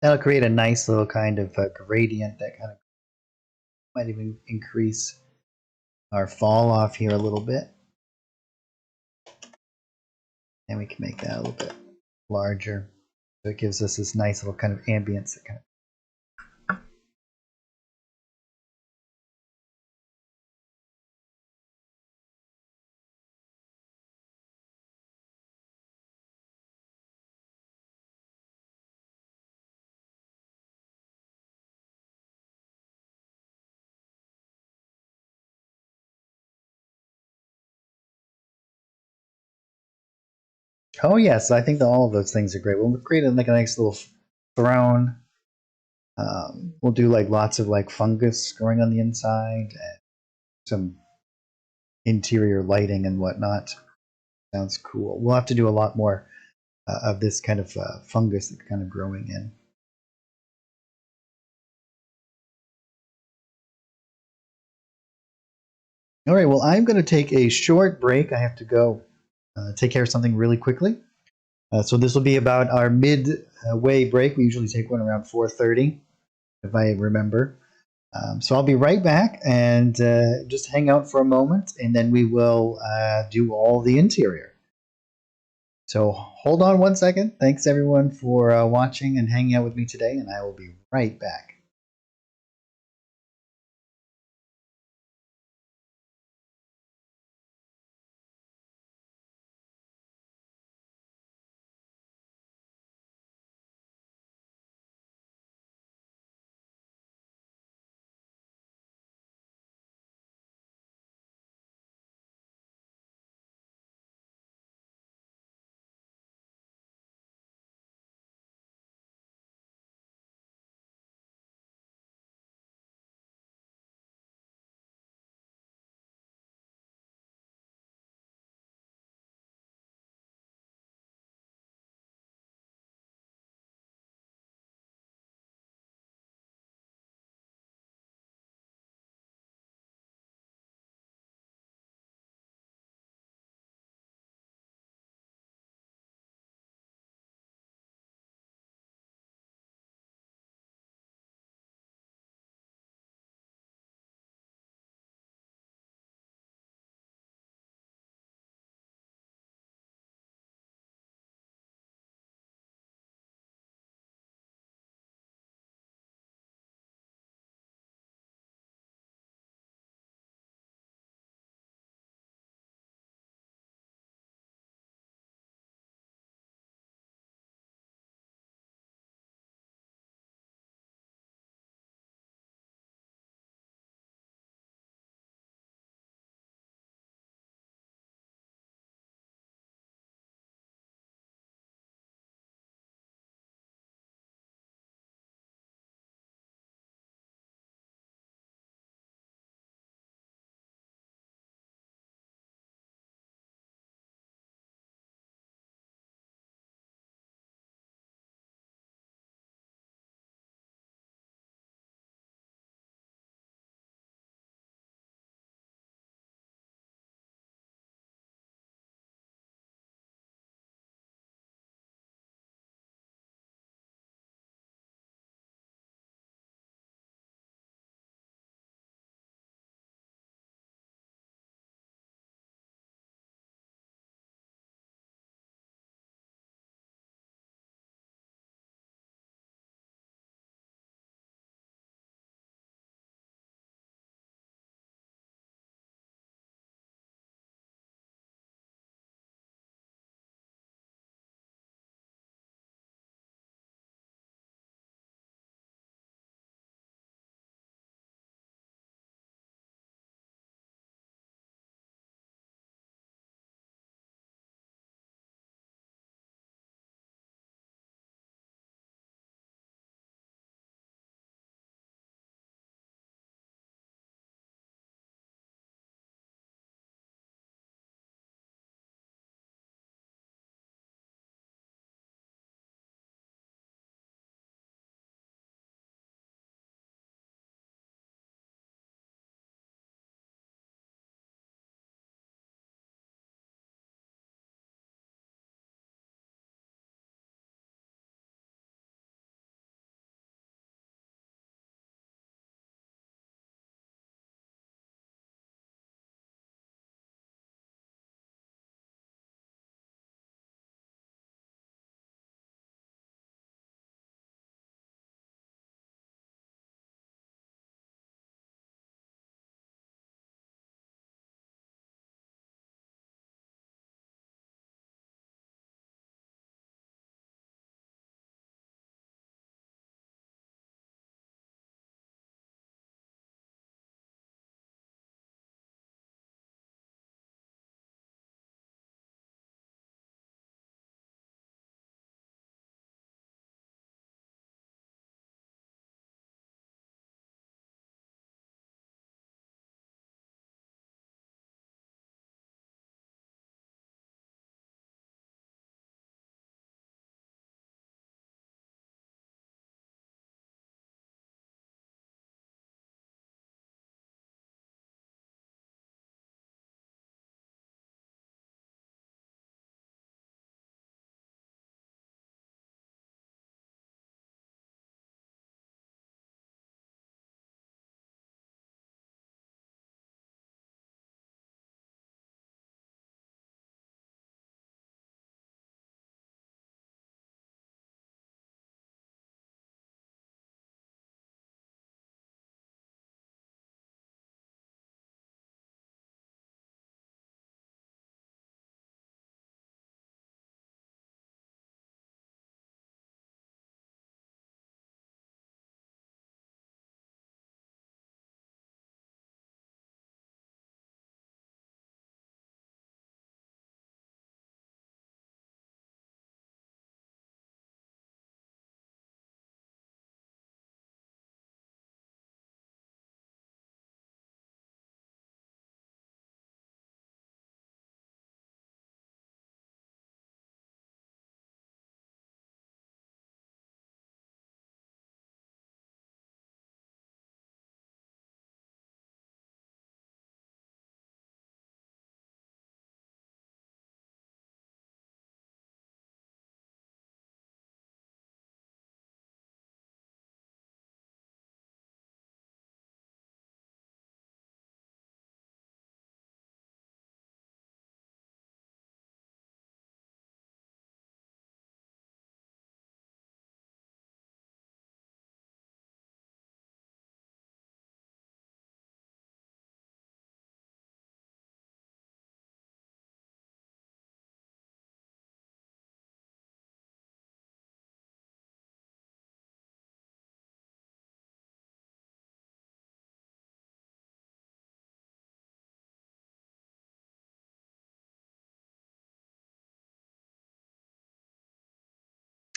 That'll create a nice little kind of gradient that kind of might even increase our fall off here a little bit. And we can make that a little bit larger. So it gives us this nice little kind of ambience that kind of Oh yes, I think that all of those things are great. We'll create like a nice little throne. We'll do like lots of like fungus growing on the inside, and some interior lighting and whatnot. Sounds cool. We'll have to do a lot more of this kind of fungus that's kind of growing in. All right, well, I'm going to take a short break. I have to go take care of something really quickly. So this will be about our midway break. We usually take one around 4:30, if I remember. So I'll be right back and just hang out for a moment, and then we will do all the interior. So hold on one second. Thanks everyone for watching and hanging out with me today, and I will be right back.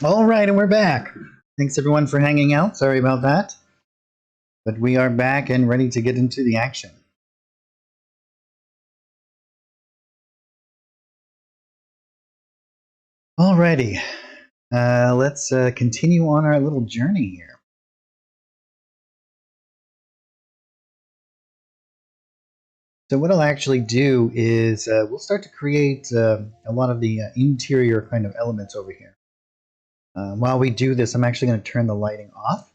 All right, and we're back. Thanks everyone for hanging out. Sorry about that. But we are back and ready to get into the action. Alrighty, let's continue on our little journey here. So what I'll actually do is we'll start to create a lot of the interior kind of elements over here. While we do this, I'm actually going to turn the lighting off.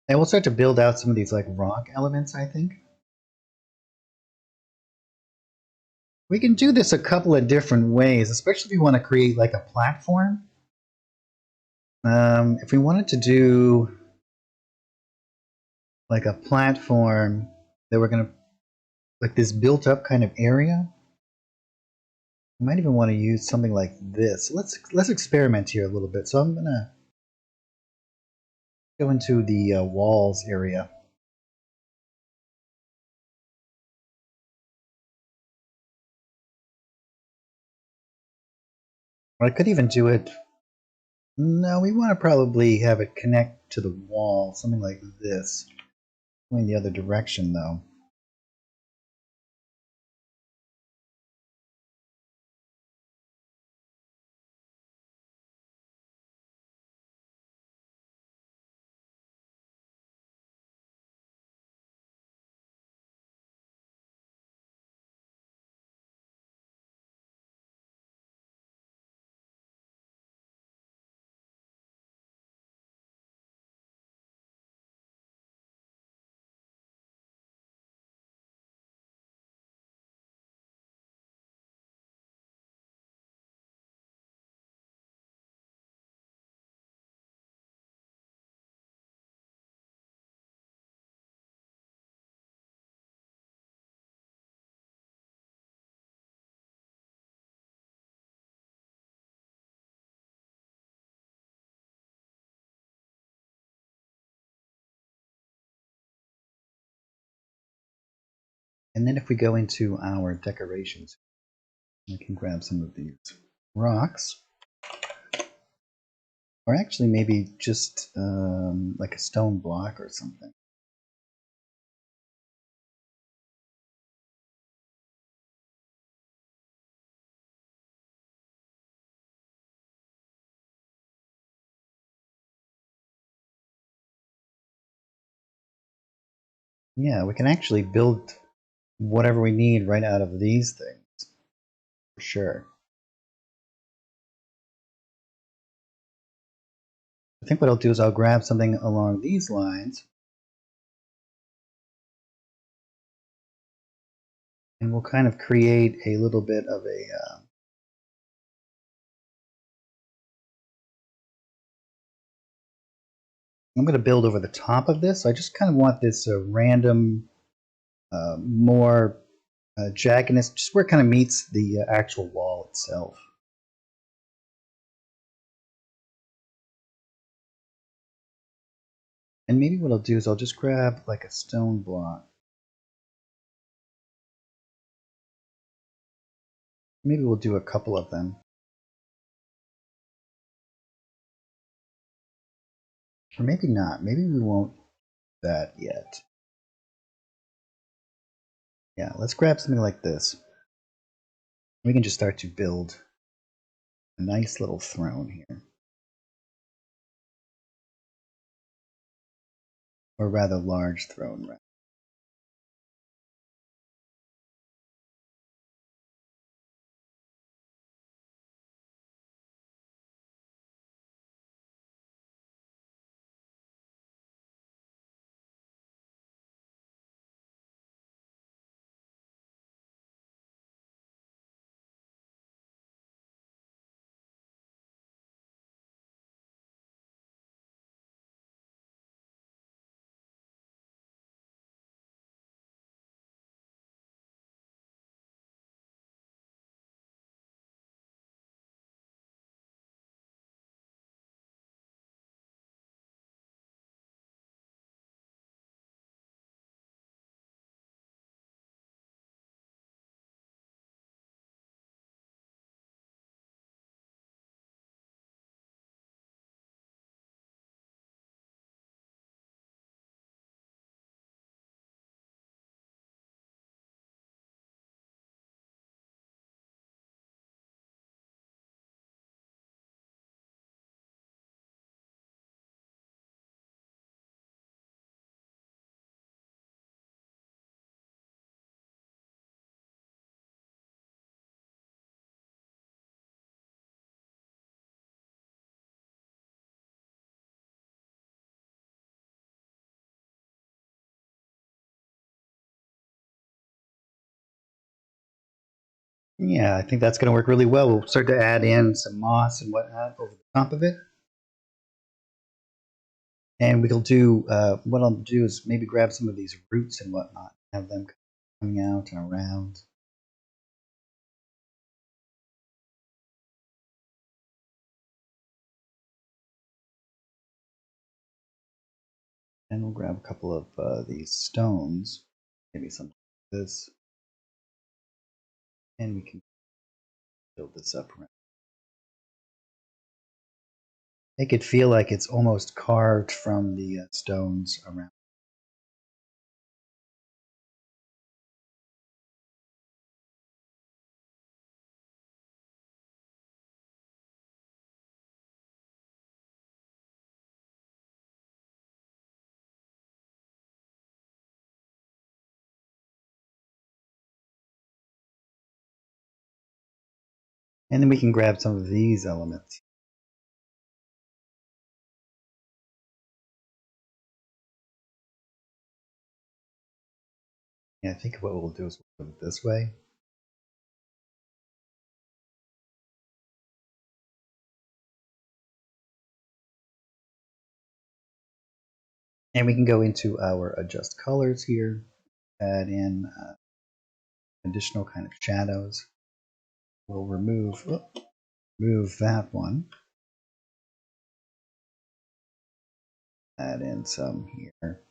And we'll start to build out some of these like rock elements, I think. We can do this a couple of different ways, especially if you want to create like a platform. If we wanted to do like a platform that we're going to, like this built up kind of area, we might even want to use something like this. Let's experiment here a little bit. So I'm going to go into the walls area. Or I could even do it. No, we want to probably have it connect to the wall, something like this. Going the other direction though. And then if we go into our decorations, we can grab some of these rocks. Or actually maybe just like a stone block or something. Yeah, we can actually build whatever we need right out of these things, for sure. I think what I'll do is I'll grab something along these lines, and we'll kind of create a little bit of a I'm going to build over the top of this. I just kind of want this random, more jaggedness, just where it kind of meets the actual wall itself. And maybe what I'll do is I'll just grab like a stone block. Maybe we'll do a couple of them. Or maybe not. Maybe we won't do that yet. Yeah, let's grab something like this. We can just start to build a nice little throne here. Or rather large throne, right? Yeah, I think that's going to work really well. We'll start to add in some moss and whatnot over the top of it. And we'll do, what I'll do is maybe grab some of these roots and whatnot, have them coming out and around. And we'll grab a couple of these stones, maybe something like this. And we can build this up. Make it feel like it's almost carved from the stones around. And then we can grab some of these elements. Yeah, I think what we'll do is we'll put it this way. And we can go into our adjust colors here, add in additional kind of shadows. We'll remove that one. Add in some here.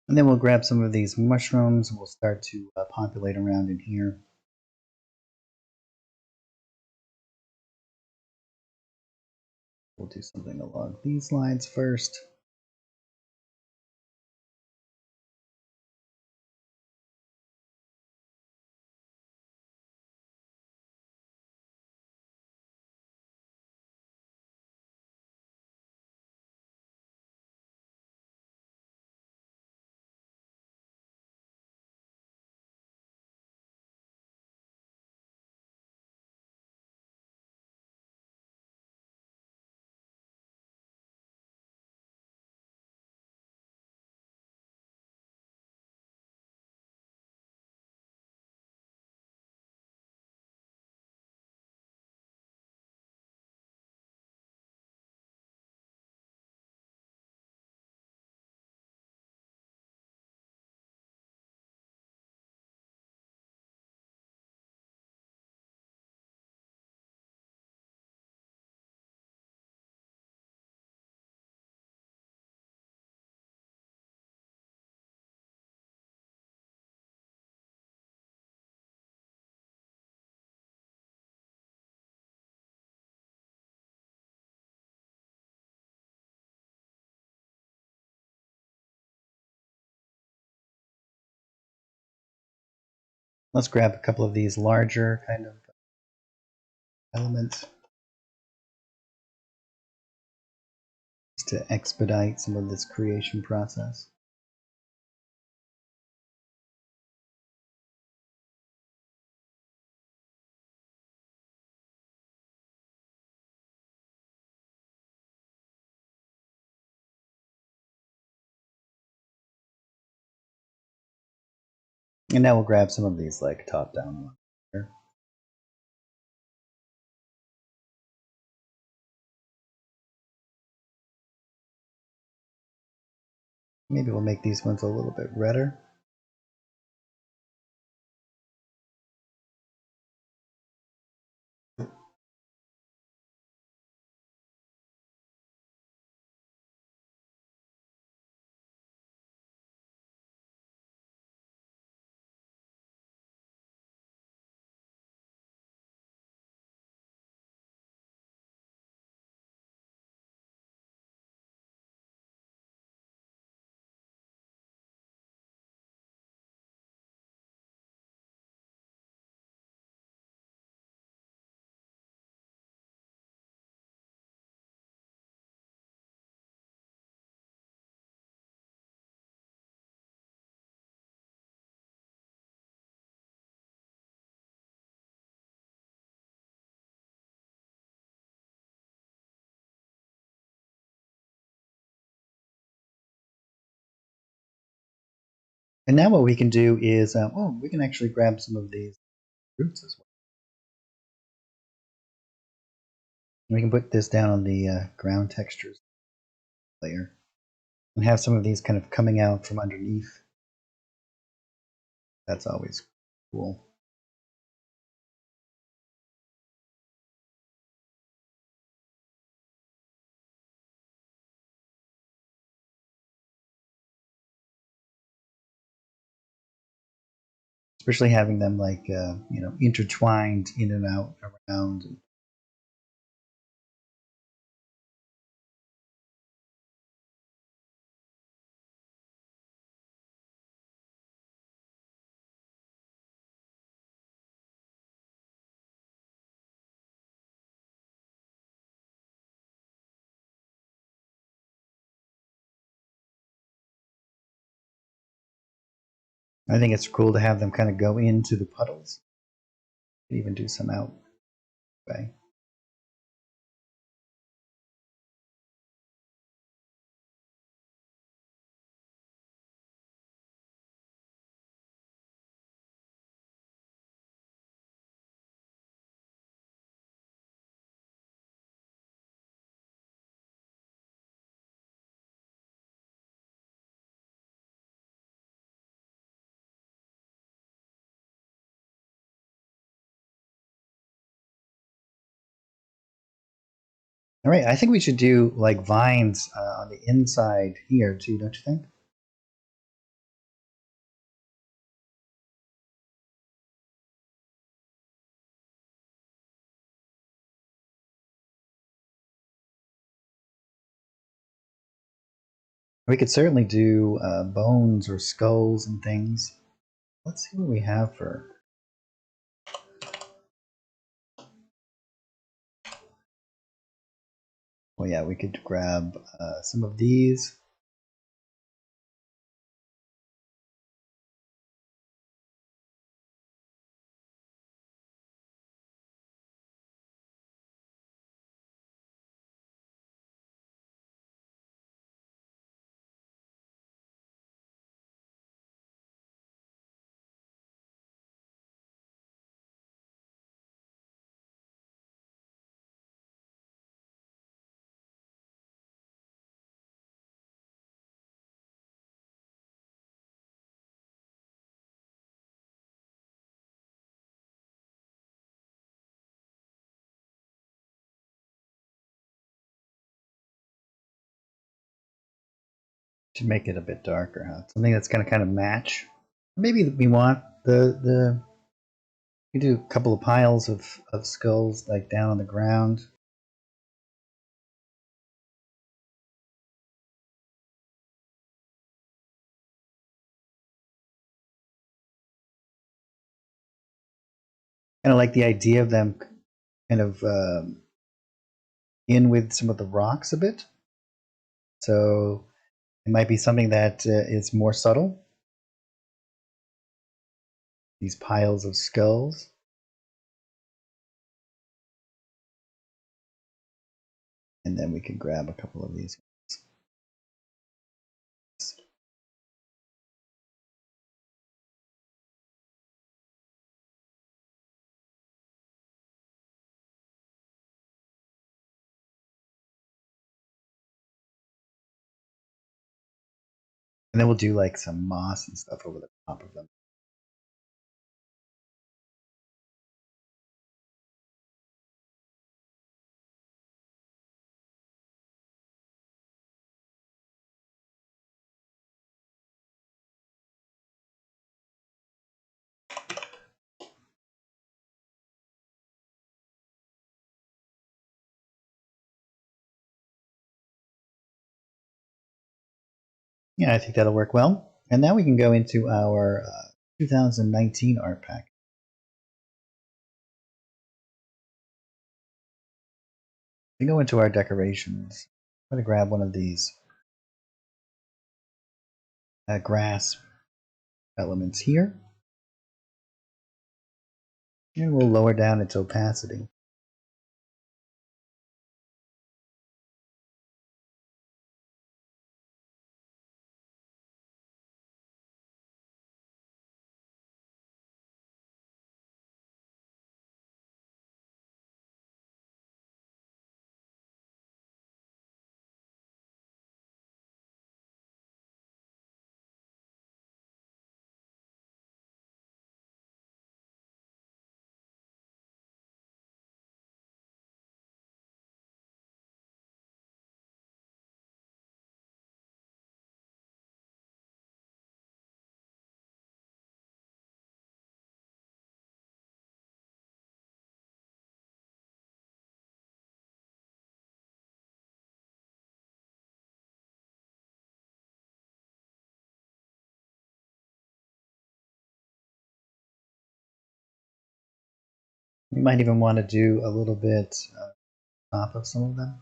And then we'll grab some of these mushrooms and we'll start to populate around in here. We'll do something along these lines first. Let's grab a couple of these larger kind of elements to expedite some of this creation process. And now we'll grab some of these like top-down ones here. Maybe we'll make these ones a little bit redder. And now what we can do is, we can actually grab some of these roots as well. And we can put this down on the ground textures layer and have some of these kind of coming out from underneath. That's always cool. Especially having them like, intertwined in and out around. I think it's cool to have them kind of go into the puddles. You can even do some out way. All right, I think we should do like vines on the inside here too, don't you think? We could certainly do bones or skulls and things. Let's see what we have for. Well, yeah, we could grab some of these. To make it a bit darker, huh? Something that's going to kind of match. Maybe we want we do a couple of piles of skulls like down on the ground. Kind of like the idea of them kind of in with some of the rocks a bit. So it might be something that is more subtle. These piles of skulls. And then we can grab a couple of these. And then we'll do like some moss and stuff over the top of them. Yeah, I think that'll work well. And now we can go into our 2019 art pack. We go into our decorations. I'm going to grab one of these grass elements here. And we'll lower down its opacity. You might even want to do a little bit top of some of them.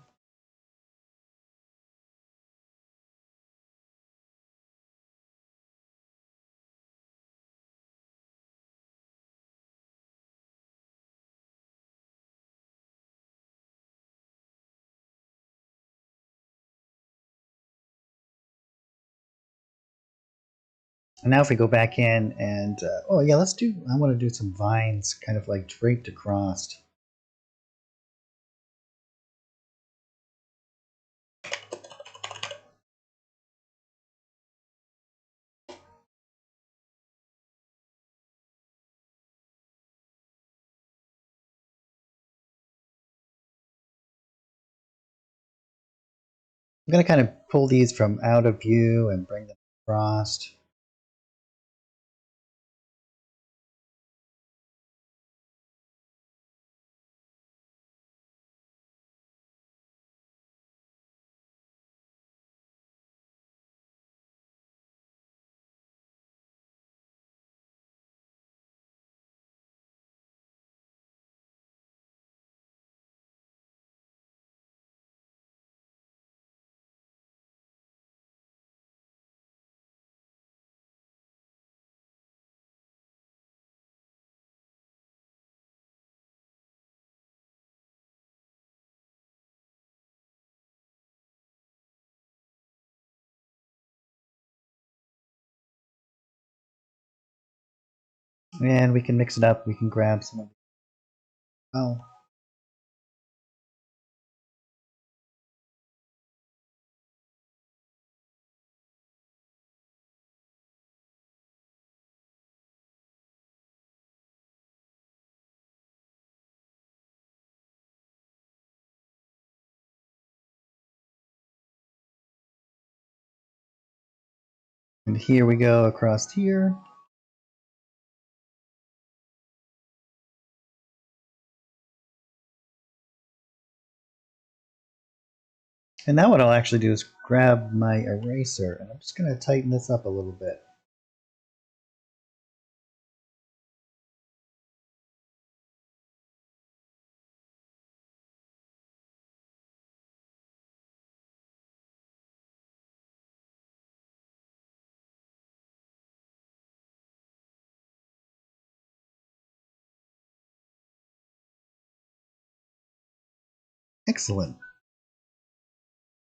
And now if we go back in and, oh yeah, I want to do some vines kind of like draped across. I'm going to kind of pull these from out of view and bring them across. And we can mix it up. We can grab some of it. Oh. And here we go across here. And now what I'll actually do is grab my eraser and I'm just going to tighten this up a little bit. Excellent.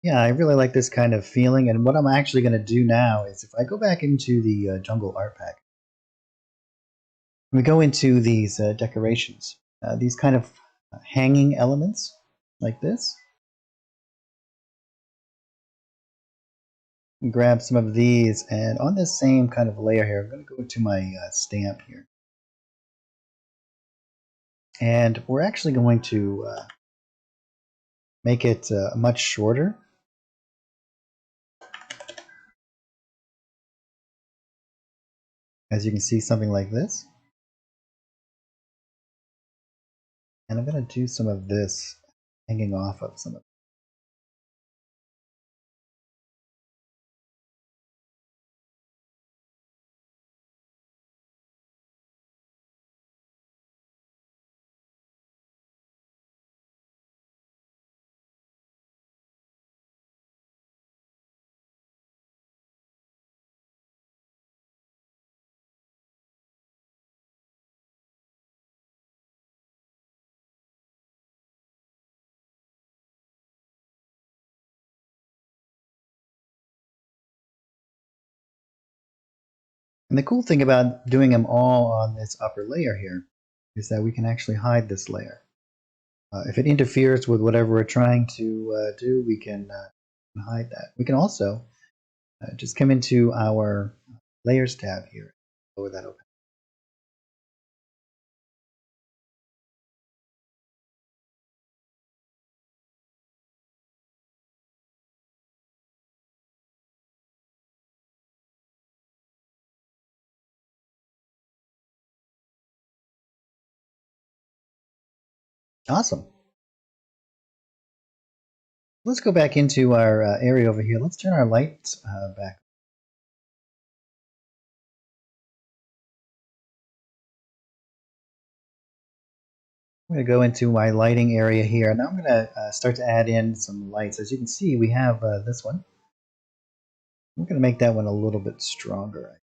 Yeah, I really like this kind of feeling. And what I'm actually going to do now is if I go back into the Jungle Art Pack, we go into these decorations, these kind of hanging elements like this. And grab some of these, and on this same kind of layer here, I'm going to go to my stamp here. And we're actually going to make it much shorter. As you can see, something like this. And I'm going to do some of this hanging off of some of it. And the cool thing about doing them all on this upper layer here is that we can actually hide this layer. If it interferes with whatever we're trying to do, we can hide that. We can also just come into our Layers tab here, lower that open. Awesome. Let's go back into our area over here. Let's turn our lights back. I'm going to go into my lighting area here, and I'm going to start to add in some lights. As you can see, we have this one. We're going to make that one a little bit stronger.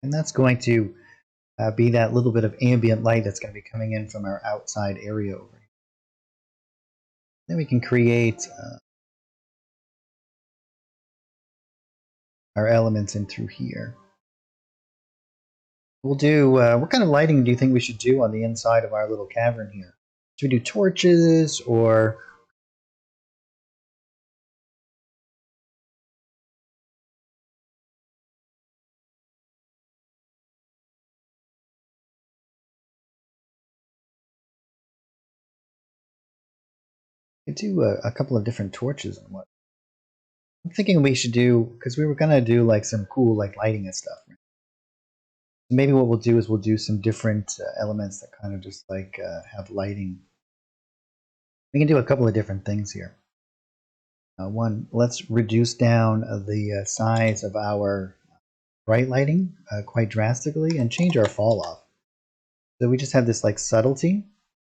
And that's going to be that little bit of ambient light that's going to be coming in from our outside area over here. Then we can create our elements in through here. We'll do, what kind of lighting do you think we should do on the inside of our little cavern here? Should we do torches or... We could do a couple of different torches and what. I'm thinking we should do, because we were going to do like some cool like lighting and stuff. Right? Maybe what we'll do is we'll do some different elements that kind of just like have lighting. We can do a couple of different things here. One, let's reduce down the size of our bright lighting quite drastically and change our fall off. So we just have this like subtlety,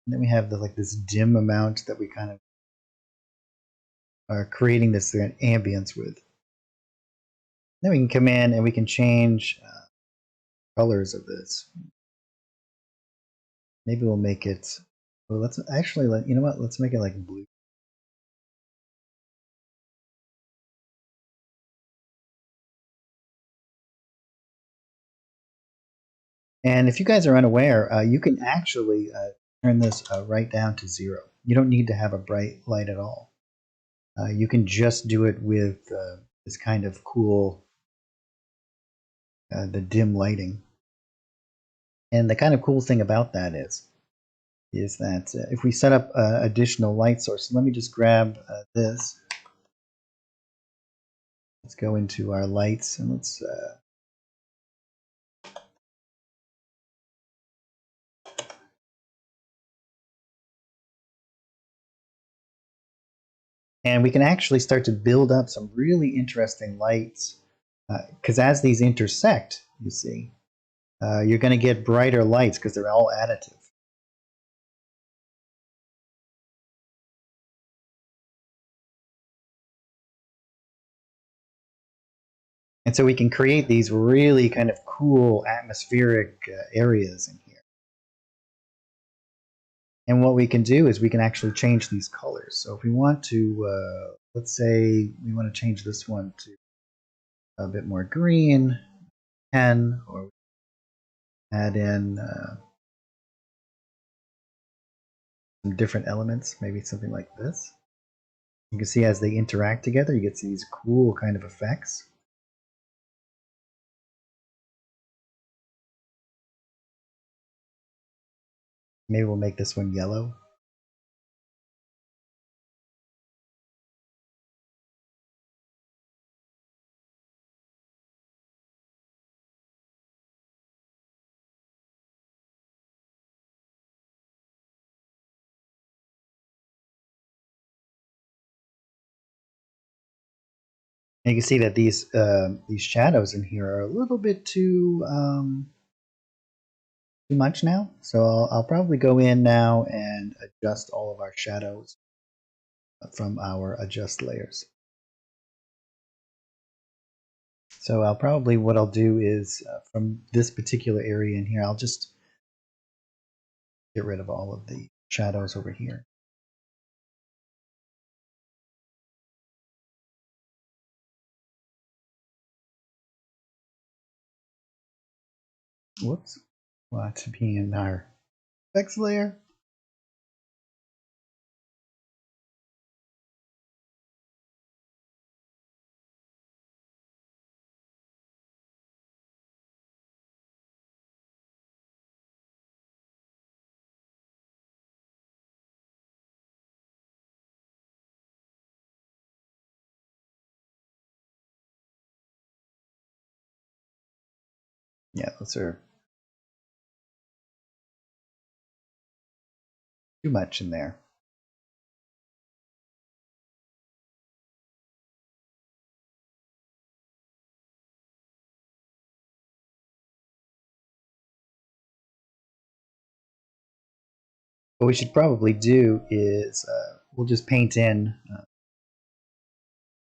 and then we have the, like this dim amount that we kind of are creating this ambience with. Then we can come in and we can change colors of this. Maybe we'll make it, well, let's actually, you know what, let's make it like blue. And if you guys are unaware, you can actually turn this right down to 0. You don't need to have a bright light at all. You can just do it with this kind of cool, the dim lighting. And the kind of cool thing about that is that if we set up additional light sources, let me just grab this. Let's go into our lights and let's and we can actually start to build up some really interesting lights because as these intersect, you see, you're going to get brighter lights because they're all additive. And so we can create these really kind of cool atmospheric areas in here. And what we can do is we can actually change these colors. So if we want to, let's say we want to change this one to a bit more green, 10, or add in some different elements, maybe something like this. You can see as they interact together, you get these cool kind of effects. Maybe we'll make this one yellow. And you can see that these shadows in here are a little bit too much now. So I'll probably go in now and adjust all of our shadows from our adjust layers. So I'll probably, what I'll do is from this particular area in here, I'll just get rid of all of the shadows over here. Whoops. Want to be in our effects layer. Yeah, those are too much in there. What we should probably do is we'll just paint in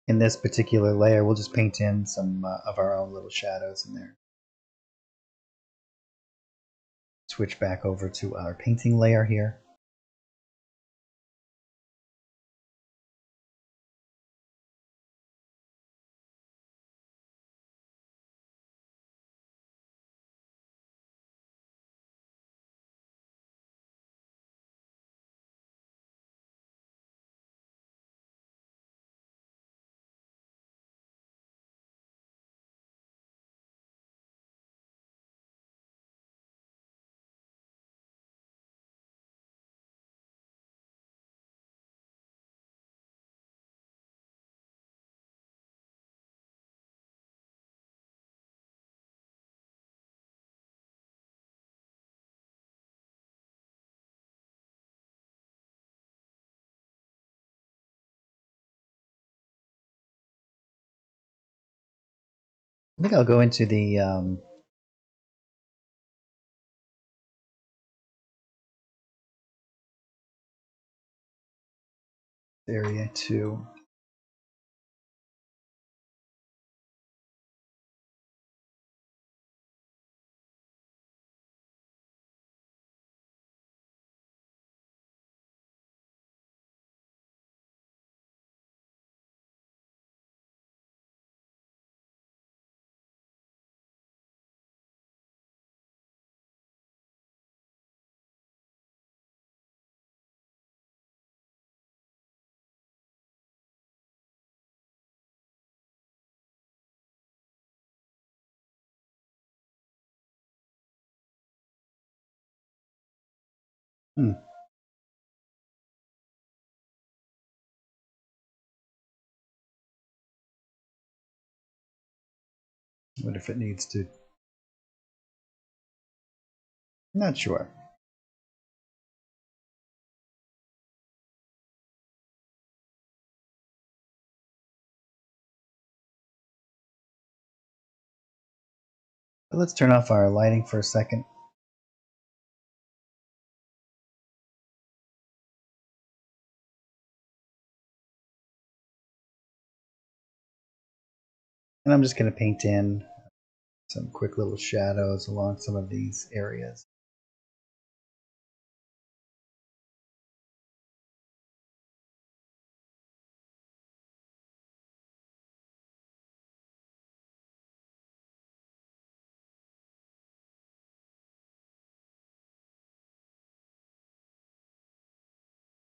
this particular layer, we'll just paint in some of our own little shadows in there. Switch back over to our painting layer here. I think I'll go into the area too. What if it needs to? Not sure. But let's turn off our lighting for a second. And I'm just going to paint in some quick little shadows along some of these areas.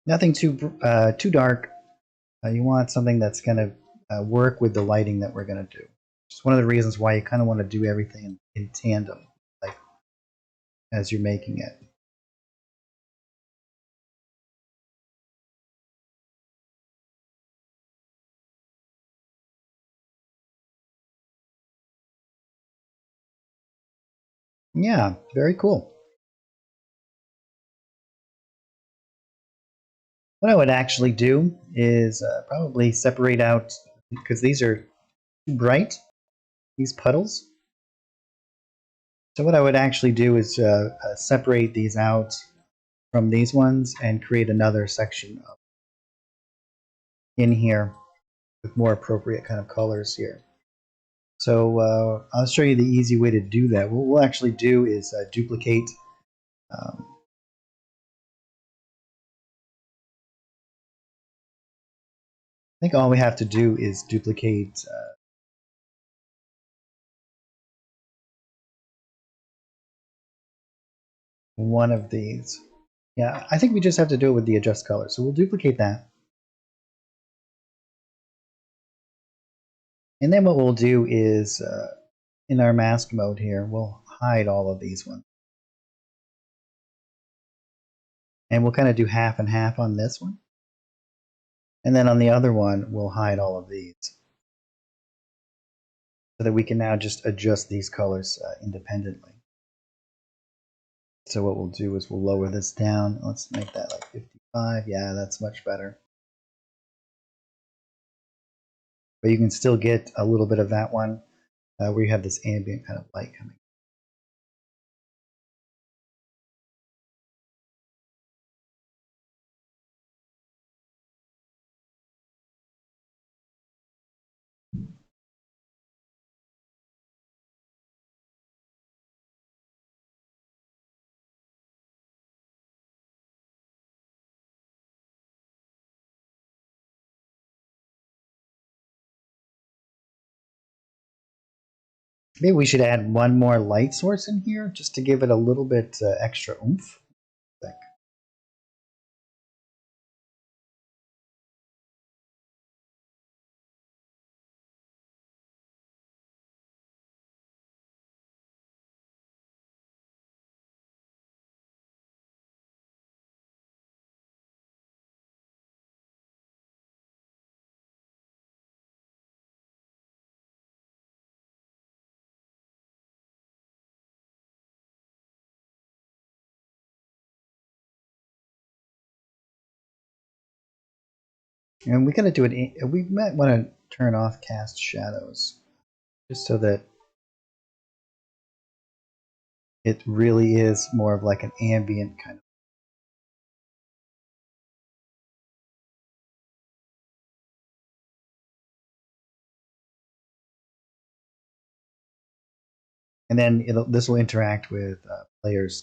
Nothing too dark. You want something that's going to work with the lighting that we're going to do. It's one of the reasons why you kind of want to do everything in tandem, like as you're making it. Yeah, very cool. What I would actually do is probably separate out, because these are too bright, these puddles. So what I would actually do is separate these out from these ones and create another section in here with more appropriate kind of colors here. So I'll show you the easy way to do that. What we'll actually do is duplicate I think all we have to do is duplicate one of these. Yeah, I think we just have to do it with the adjust color. So we'll duplicate that. And then what we'll do is in our mask mode here, we'll hide all of these ones. And we'll kind of do half and half on this one. And then on the other one, we'll hide all of these. So that we can now just adjust these colors independently. So what we'll do is we'll lower this down. Let's make that like 55. Yeah, that's much better. But you can still get a little bit of that one where you have this ambient kind of light coming. Maybe we should add one more light source in here just to give it a little bit extra oomph. And we got to do it. We might want to turn off cast shadows just so that it really is more of like an ambient kind of. And then this will interact with players.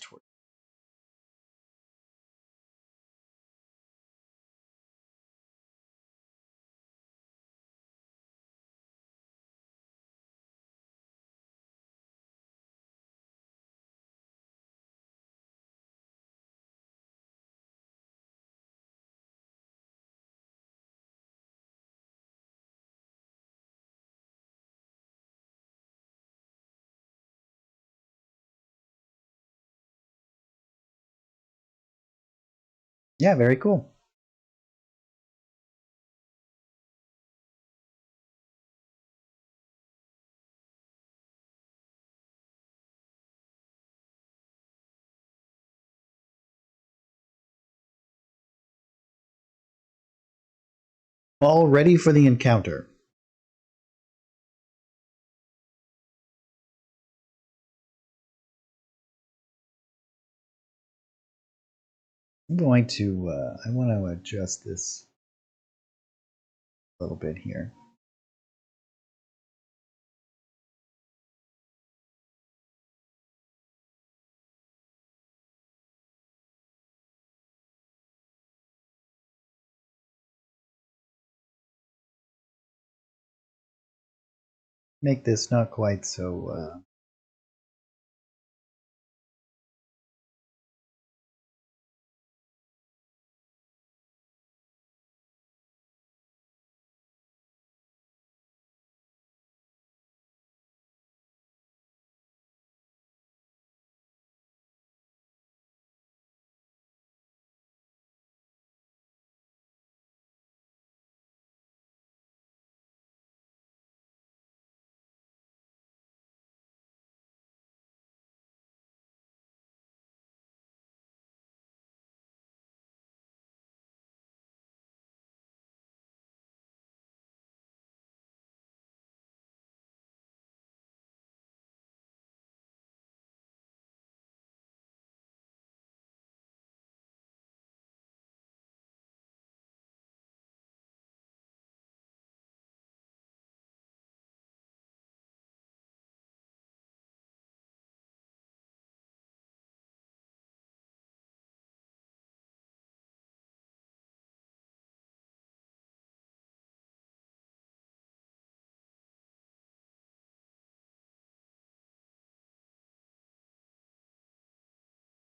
Yeah, very cool. All ready for the encounter. I'm going to, I want to adjust this a little bit here. Make this not quite so.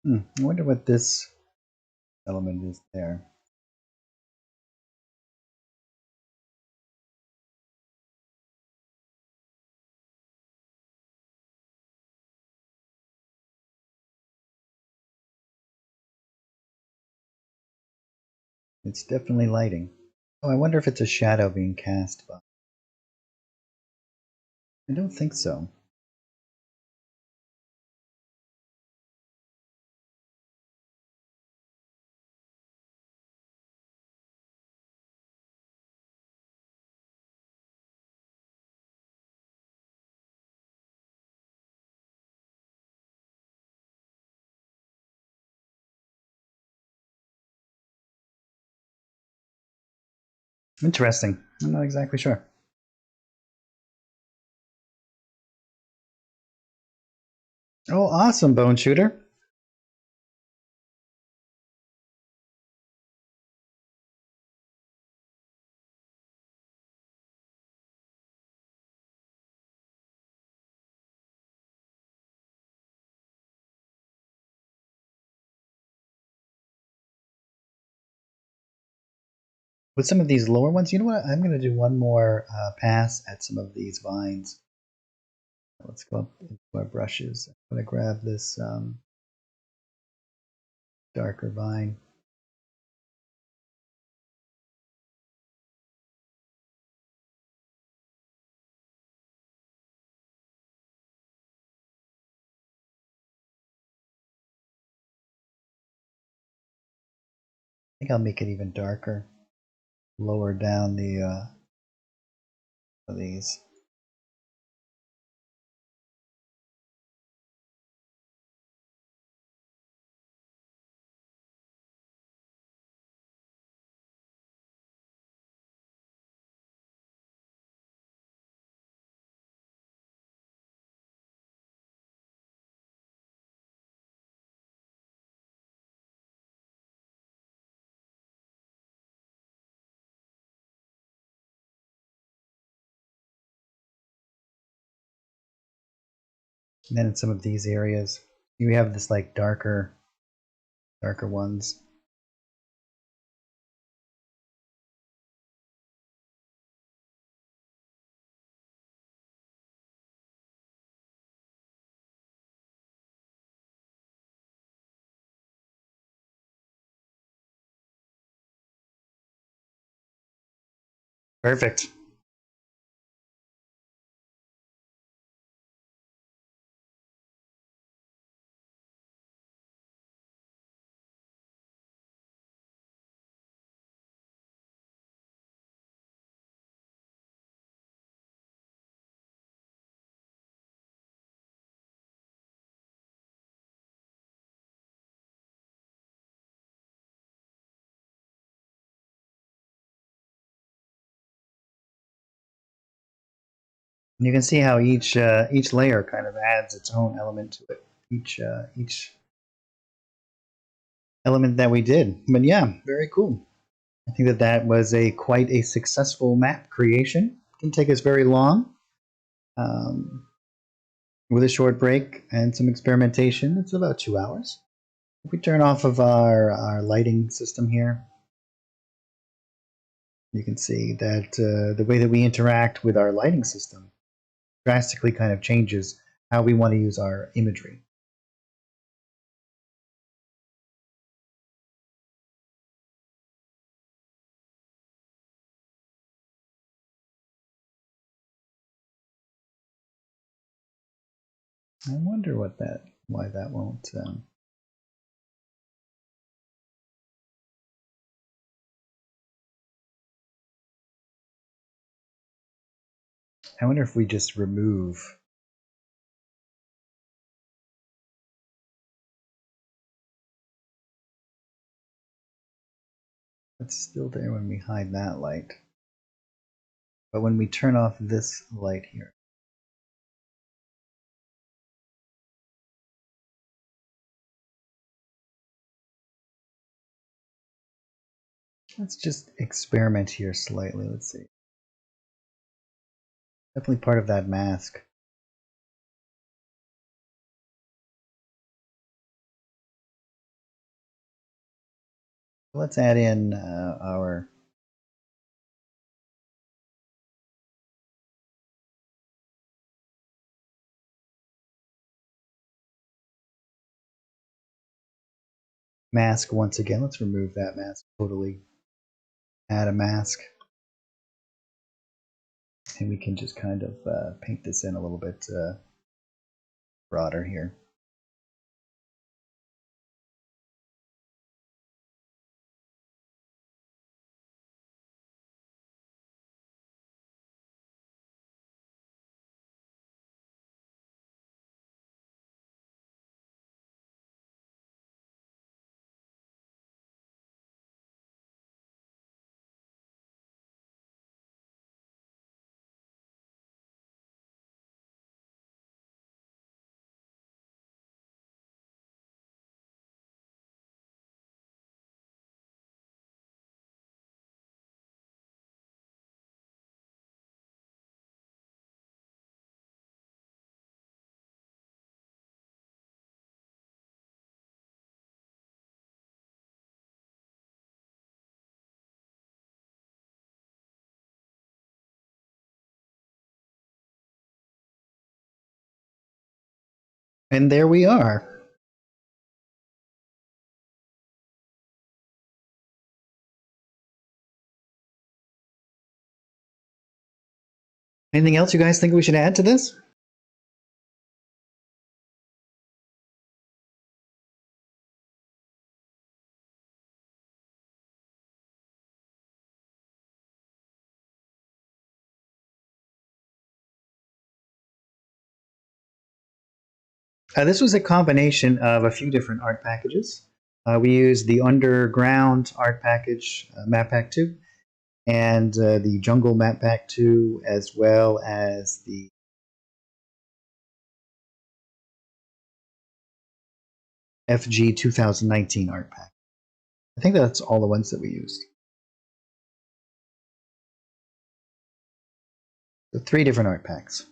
I wonder what this element is there. It's definitely lighting. Oh, I wonder if it's a shadow being cast by. I don't think so. Interesting. I'm not exactly sure. Oh, awesome, Bone Shooter. With some of these lower ones, you know what? I'm going to do one more pass at some of these vines. Let's go up into our brushes. I'm going to grab this darker vine. I think I'll make it even darker. Lower down the of these. And then in some of these areas, you have this like darker ones. Perfect. And you can see how each layer kind of adds its own element to it. Each element that we did. But yeah, very cool. I think that that was quite a successful map creation. Didn't take us very long. With a short break and some experimentation, it's about 2 hours. If we turn off of our lighting system here, you can see that the way that we interact with our lighting system drastically kind of changes how we want to use our imagery. I wonder why that won't. I wonder if we just remove. It's still there when we hide that light. But when we turn off this light here, let's just experiment here slightly. Let's see. Definitely part of that mask. Let's add in our mask once again. Let's remove that mask totally. Add a mask. And we can just kind of paint this in a little bit broader here. And there we are. Anything else you guys think we should add to this? This was a combination of a few different art packages. We used the Underground art package, Map Pack 2, and the Jungle Map Pack 2, as well as the FG 2019 art pack. I think that's all the ones that we used. So 3 different art packs.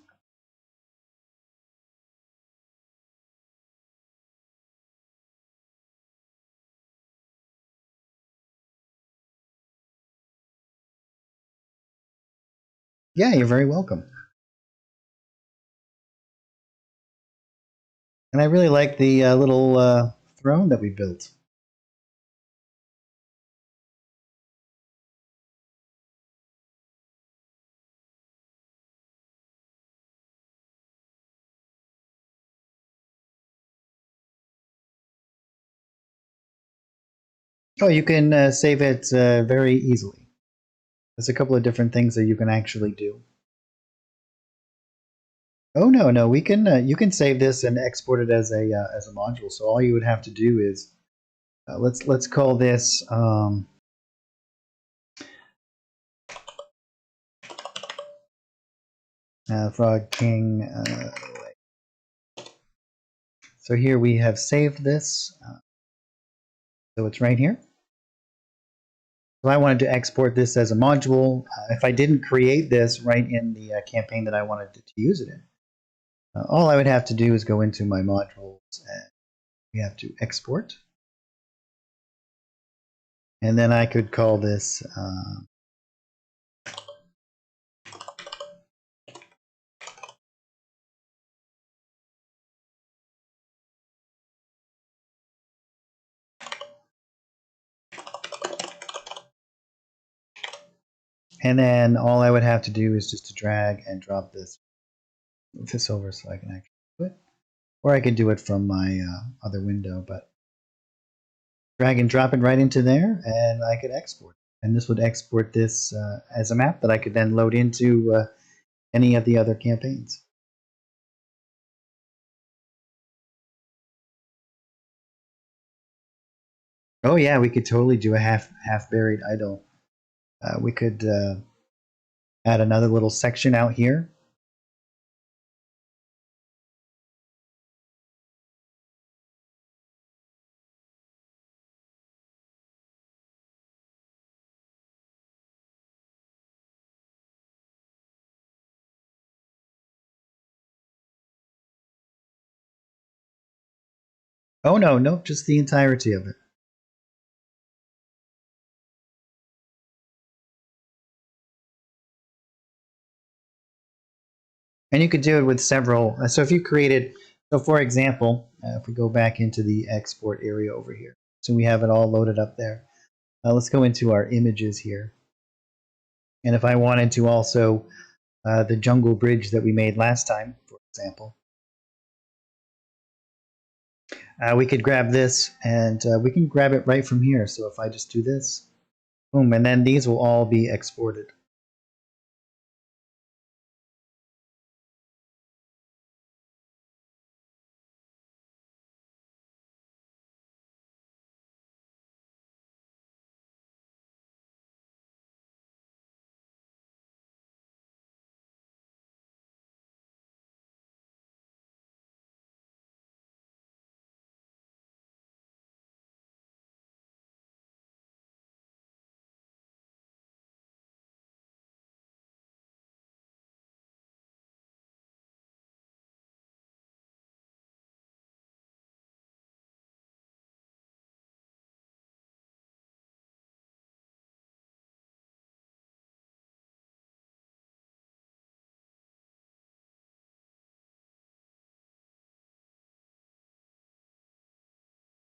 Yeah, you're very welcome. And I really like the little throne that we built. Oh, you can save it very easily. There's a couple of different things that you can actually do. Oh no, no, we can you can save this and export it as a module. So all you would have to do is let's call this Frog King. So here we have saved this. So it's right here. So I wanted to export this as a module. If I didn't create this right in the campaign that I wanted to use it in, all I would have to do is go into my modules and we have to export. And then I could call this and then all I would have to do is just to drag and drop this, move this over so I can actually do it. Or I could do it from my other window, but drag and drop it right into there and I could export. And this would export this as a map that I could then load into any of the other campaigns. Oh yeah, we could totally do a half buried idol. We could add another little section out here. Oh no, no, just the entirety of it. And you could do it with several. So if you created, so for example, if we go back into the export area over here, so we have it all loaded up there. Let's go into our images here. And if I wanted to also, the jungle bridge that we made last time, for example, we could grab this and we can grab it right from here. So if I just do this, boom, and then these will all be exported.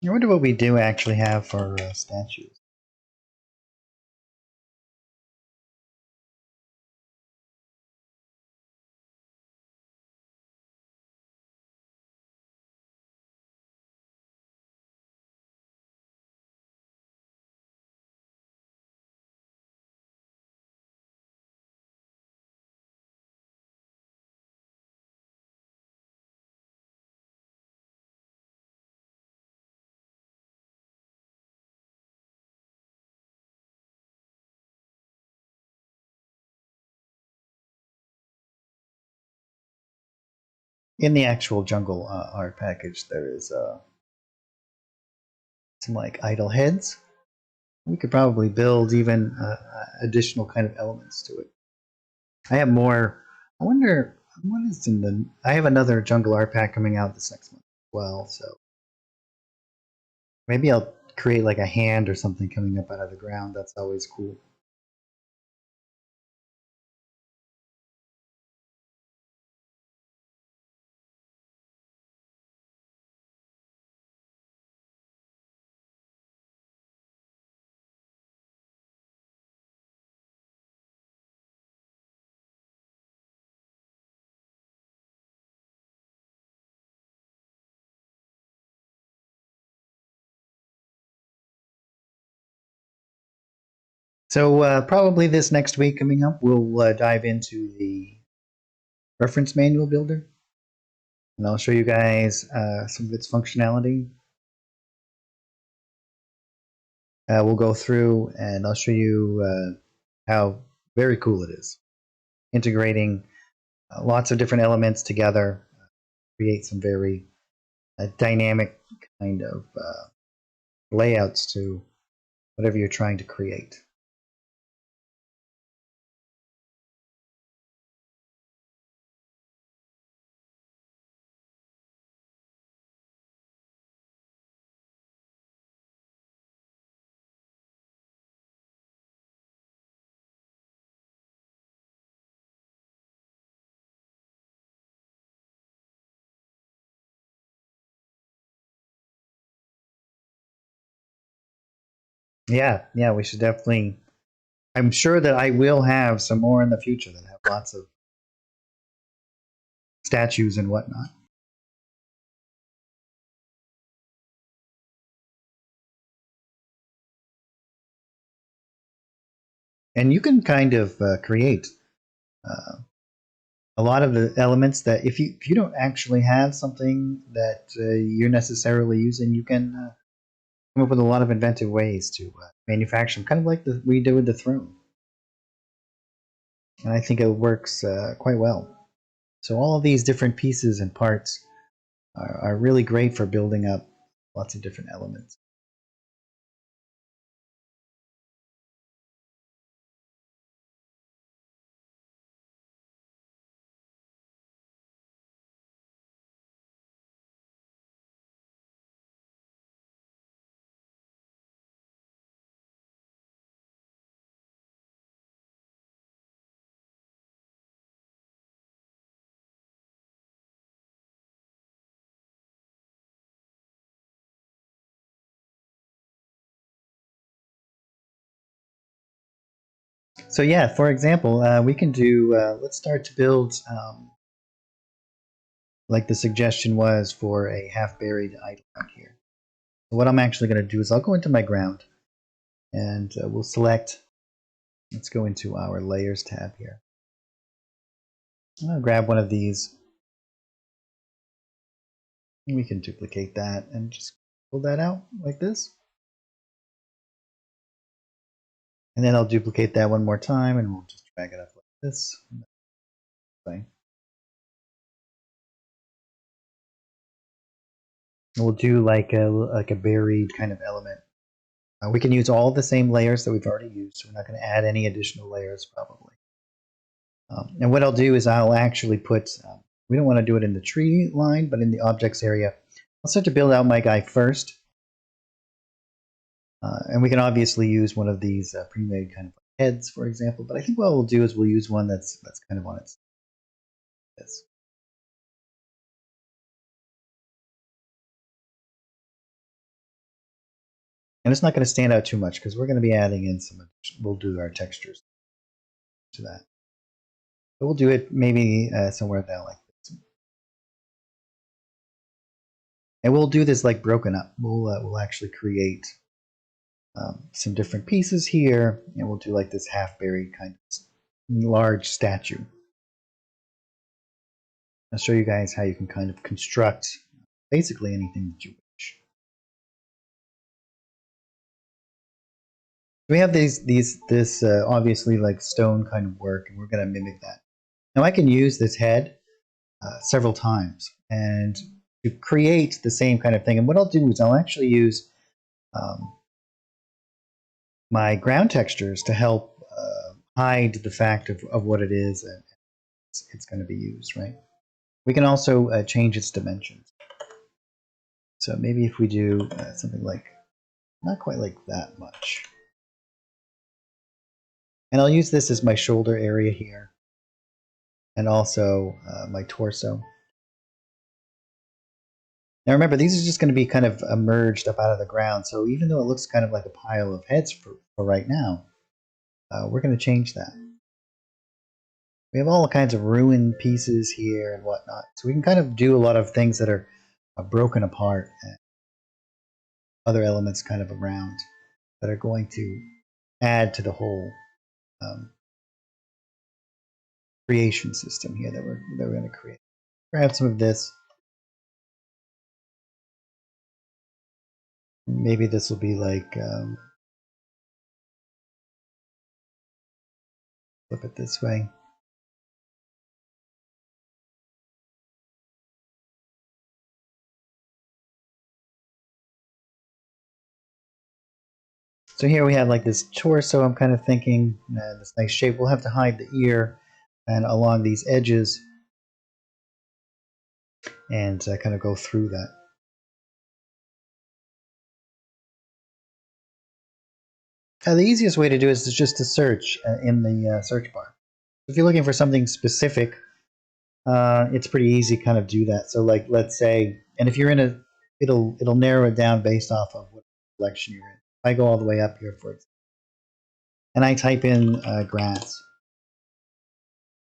I wonder what we do actually have for statues. In the actual jungle art package, there is some like idle heads. We could probably build even additional kind of elements to it. I have more. I wonder what is in the. I have another jungle art pack coming out this next month as well, so maybe I'll create like a hand or something coming up out of the ground. That's always cool. So probably this next week coming up, we'll dive into the reference manual builder, and I'll show you guys some of its functionality. We'll go through and I'll show you how very cool it is, integrating lots of different elements together, create some very dynamic kind of layouts to whatever you're trying to create. Yeah, we should definitely. I'm sure that I will have some more in the future that have lots of statues and whatnot. And you can kind of create uh, a lot of the elements that if you don't actually have something that you're necessarily using, you can come up with a lot of inventive ways to manufacture them, kind of like we did with the throne. And I think it works quite well. So all of these different pieces and parts are really great for building up lots of different elements. So yeah, for example, we can do. Let's start to build, like the suggestion was for a half-buried idol out here. So what I'm actually going to do is I'll go into my ground, and we'll select. Let's go into our layers tab here. I'll grab one of these. We can duplicate that and just pull that out like this. And then I'll duplicate that one more time, and we'll just drag it up like this. We'll do like a buried kind of element. We can use all the same layers that we've already used. So we're not going to add any additional layers probably. And what I'll do is I'll actually put, we don't want to do it in the tree line, but in the objects area. I'll start to build out my guy first. And we can obviously use one of these pre-made kind of heads, for example. But I think what we'll do is we'll use one that's kind of on its this. And it's not going to stand out too much because we're going to be adding in some, we'll do our textures to that. But we'll do it maybe somewhere down like this. And we'll do this like broken up. We'll actually create some different pieces here, and we'll do like this half-buried kind of large statue. I'll show you guys how you can kind of construct basically anything that you wish. We have this obviously like stone kind of work, and we're going to mimic that. Now I can use this head several times and to create the same kind of thing. And what I'll do is I'll actually use my ground textures to help hide the fact of what it is and it's going to be used, right? We can also change its dimensions. So maybe if we do something like, not quite like that much. And I'll use this as my shoulder area here, and also my torso. Now remember, these are just going to be kind of emerged up out of the ground, so even though it looks kind of like a pile of heads for right now, we're going to change that. We have all kinds of ruined pieces here and whatnot, so we can kind of do a lot of things that are broken apart and other elements kind of around that are going to add to the whole creation system here that we're going to create. Grab some of this. Maybe this will be like flip it this way. So here we have like this torso, I'm kind of thinking, this nice shape. We'll have to hide the ear and along these edges and kind of go through that. The easiest way to do it is just to search in the search bar. If you're looking for something specific, it's pretty easy to kind of do that. So like, let's say, and if you're in a, it'll narrow it down based off of what collection you're in. If I go all the way up here, for example, and I type in grass,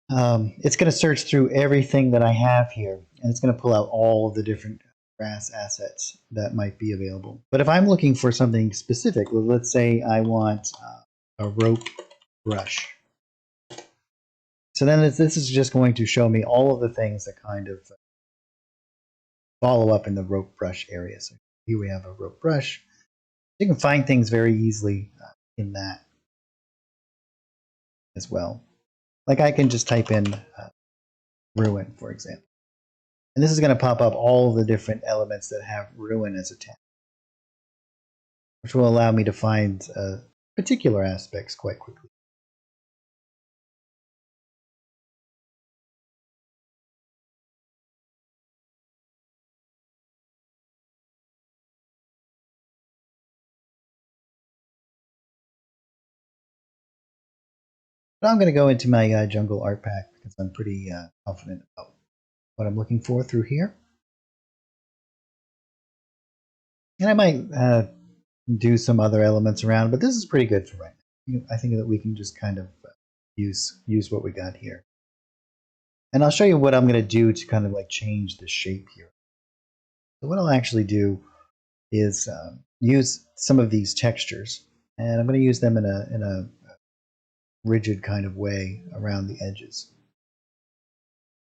it's going to search through everything that I have here, and it's going to pull out all of the different grass assets that might be available. But if I'm looking for something specific, well, let's say I want a rope brush. So then this is just going to show me all of the things that kind of follow up in the rope brush area. So here we have a rope brush. You can find things very easily in that as well. Like I can just type in ruin, for example. And this is going to pop up all the different elements that have ruin as a tag, which will allow me to find particular aspects quite quickly. But I'm going to go into my jungle art pack because I'm pretty confident about what I'm looking for through here. And I might do some other elements around, but this is pretty good for right now. I think that we can just kind of use what we got here. And I'll show you what I'm going to do to kind of like change the shape here. So what I'll actually do is use some of these textures, and I'm going to use them in a rigid kind of way around the edges.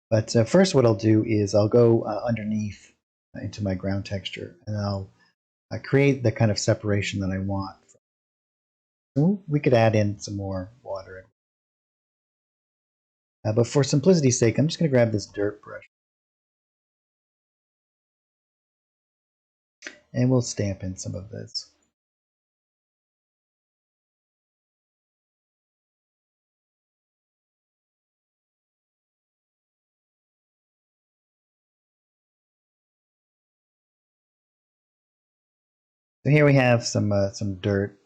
But first what I'll do is I'll go underneath into my ground texture, and I'll create the kind of separation that I want. So we could add in some more water. But for simplicity's sake, I'm just going to grab this dirt brush. And we'll stamp in some of this. So here we have some dirt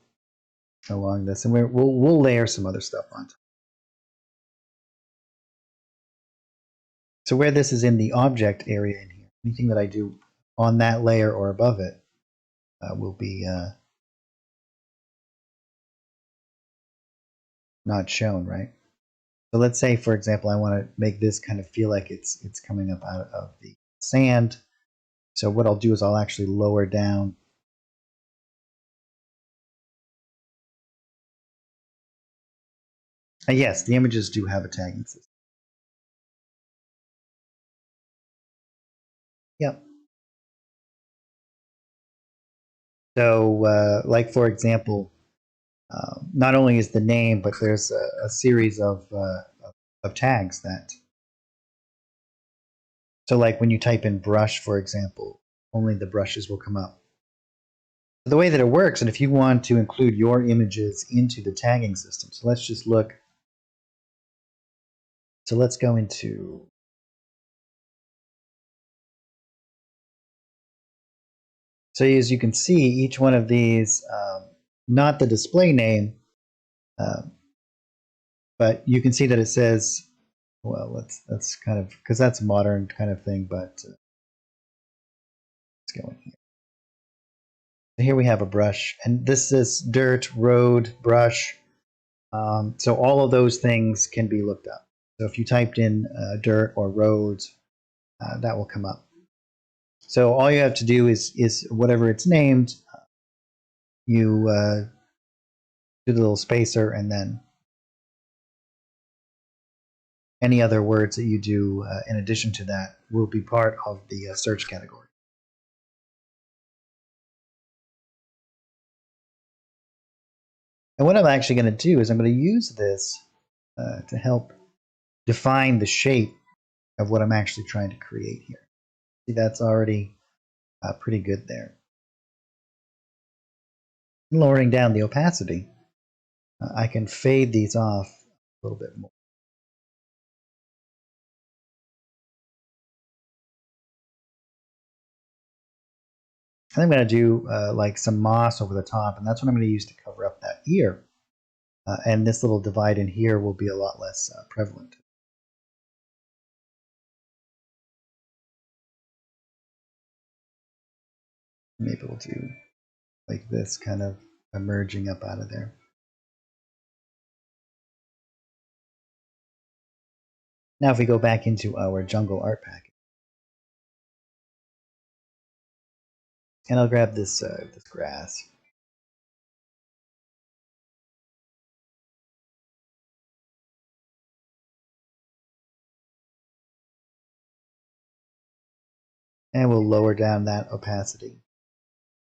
along this, and we'll layer some other stuff on top. So where this is in the object area in here, anything that I do on that layer or above it will be not shown, right? So let's say, for example, I want to make this kind of feel like it's coming up out of the sand. So what I'll do is I'll actually lower down. And yes, the images do have a tagging system. Yep. So, like for example, not only is the name, but there's a series of tags that. So, like when you type in brush, for example, only the brushes will come up. The way that it works, and if you want to include your images into the tagging system, so let's just look. So let's go into. So as you can see, each one of these, not the display name, um, but you can see that it says, well, that's kind of, because that's a modern kind of thing, but let's go in here. So here we have a brush, and this is dirt, road, brush. So all of those things can be looked up. So if you typed in dirt or roads, that will come up. So all you have to do is whatever it's named, you do the little spacer, and then any other words that you do in addition to that will be part of the search category. And what I'm actually going to do is I'm going to use this to help define the shape of what I'm actually trying to create here. See, that's already pretty good there. Lowering down the opacity, I can fade these off a little bit more. And I'm going to do like some moss over the top, and that's what I'm going to use to cover up that ear. And this little divide in here will be a lot less prevalent. Maybe we'll do like this kind of emerging up out of there. Now if we go back into our jungle art package, and I'll grab this this grass. And we'll lower down that opacity.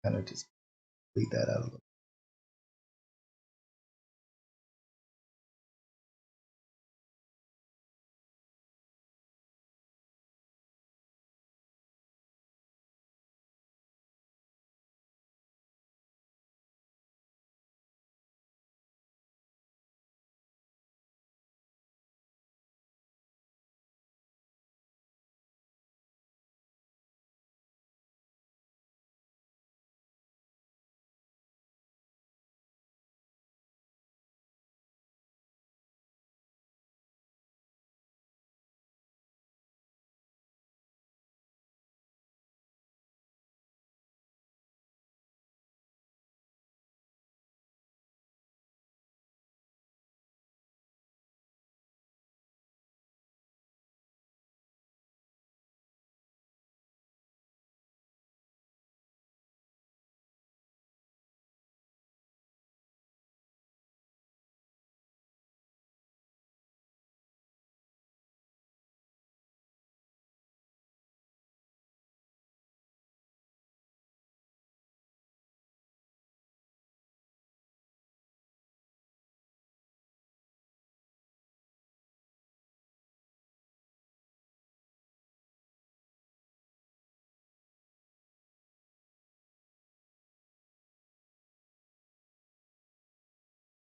Kind of just bleed that out a little.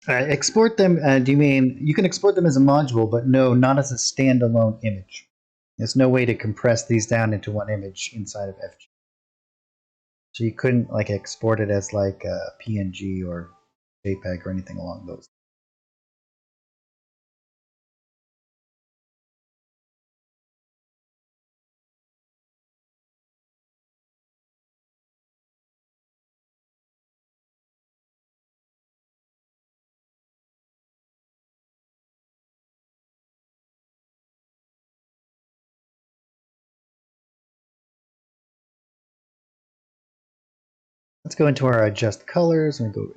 Export them, do you mean you can export them as a module, but no, not as a standalone image? There's no way to compress these down into one image inside of FGU. So you couldn't like export it as like a PNG or JPEG or anything along those. Let's go into our adjust colors and go to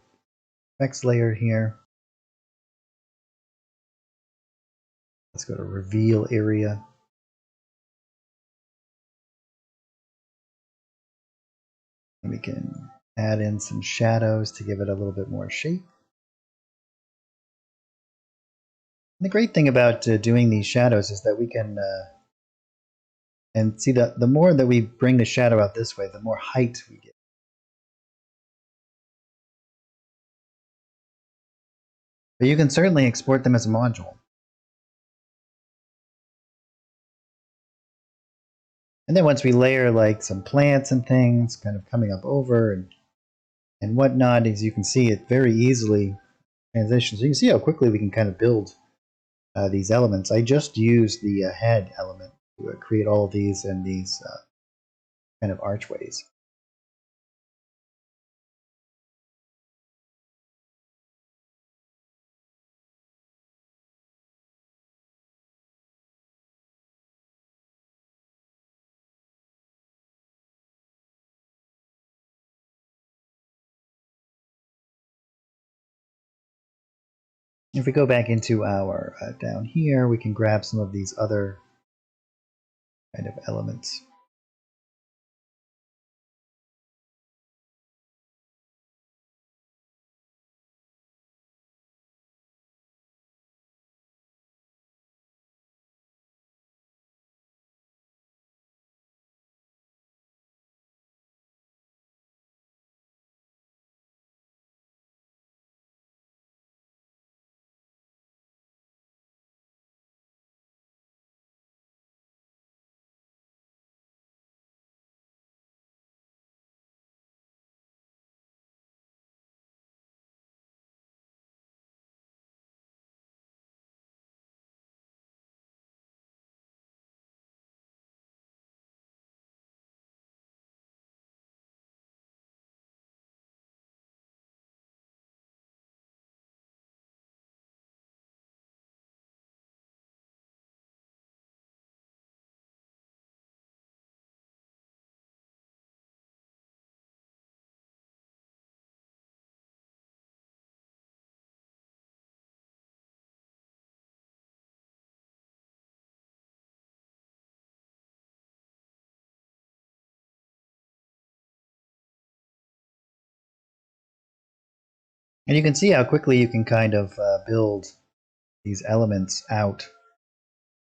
effects layer here. Let's go to reveal area. And we can add in some shadows to give it a little bit more shape. And the great thing about doing these shadows is that we can, and see that the more that we bring the shadow out this way, the more height we get. But you can certainly export them as a module. And then once we layer like some plants and things kind of coming up over and whatnot, as you can see, it very easily transitions. So you can see how quickly we can kind of build these elements. I just used the head element to create all of these and these kind of archways. If we go back into our down here, we can grab some of these other kind of elements. And you can see how quickly you can kind of build these elements out.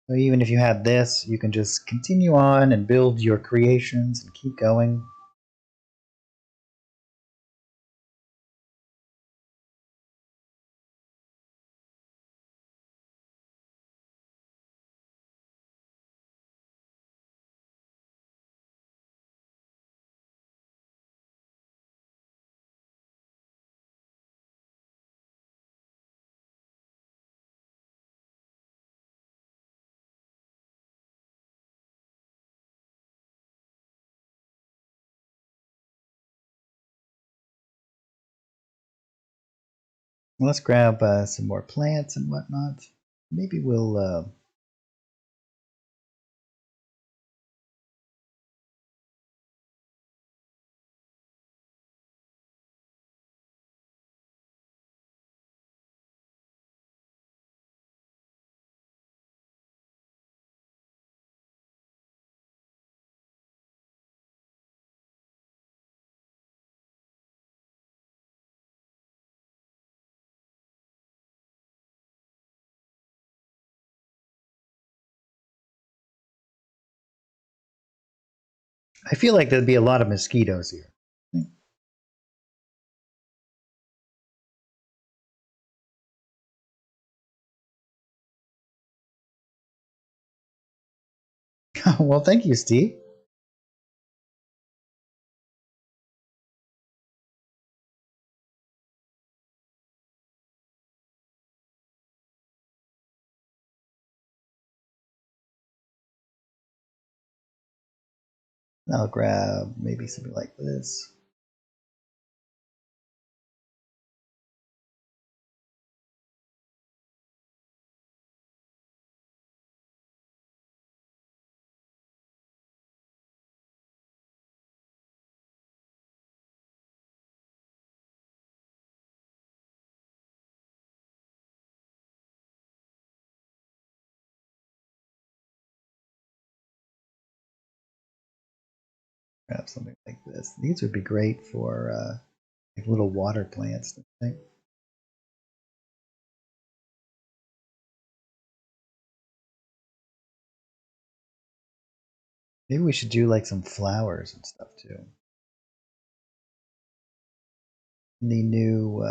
So even if you have this, you can just continue on and build your creations and keep going. Let's grab some more plants and whatnot. Maybe we'll I feel like there'd be a lot of mosquitoes here. Well, thank you, Steve. I'll grab maybe something like this. Grab something like this. These would be great for like little water plants, I think. Maybe we should do like some flowers and stuff too. The new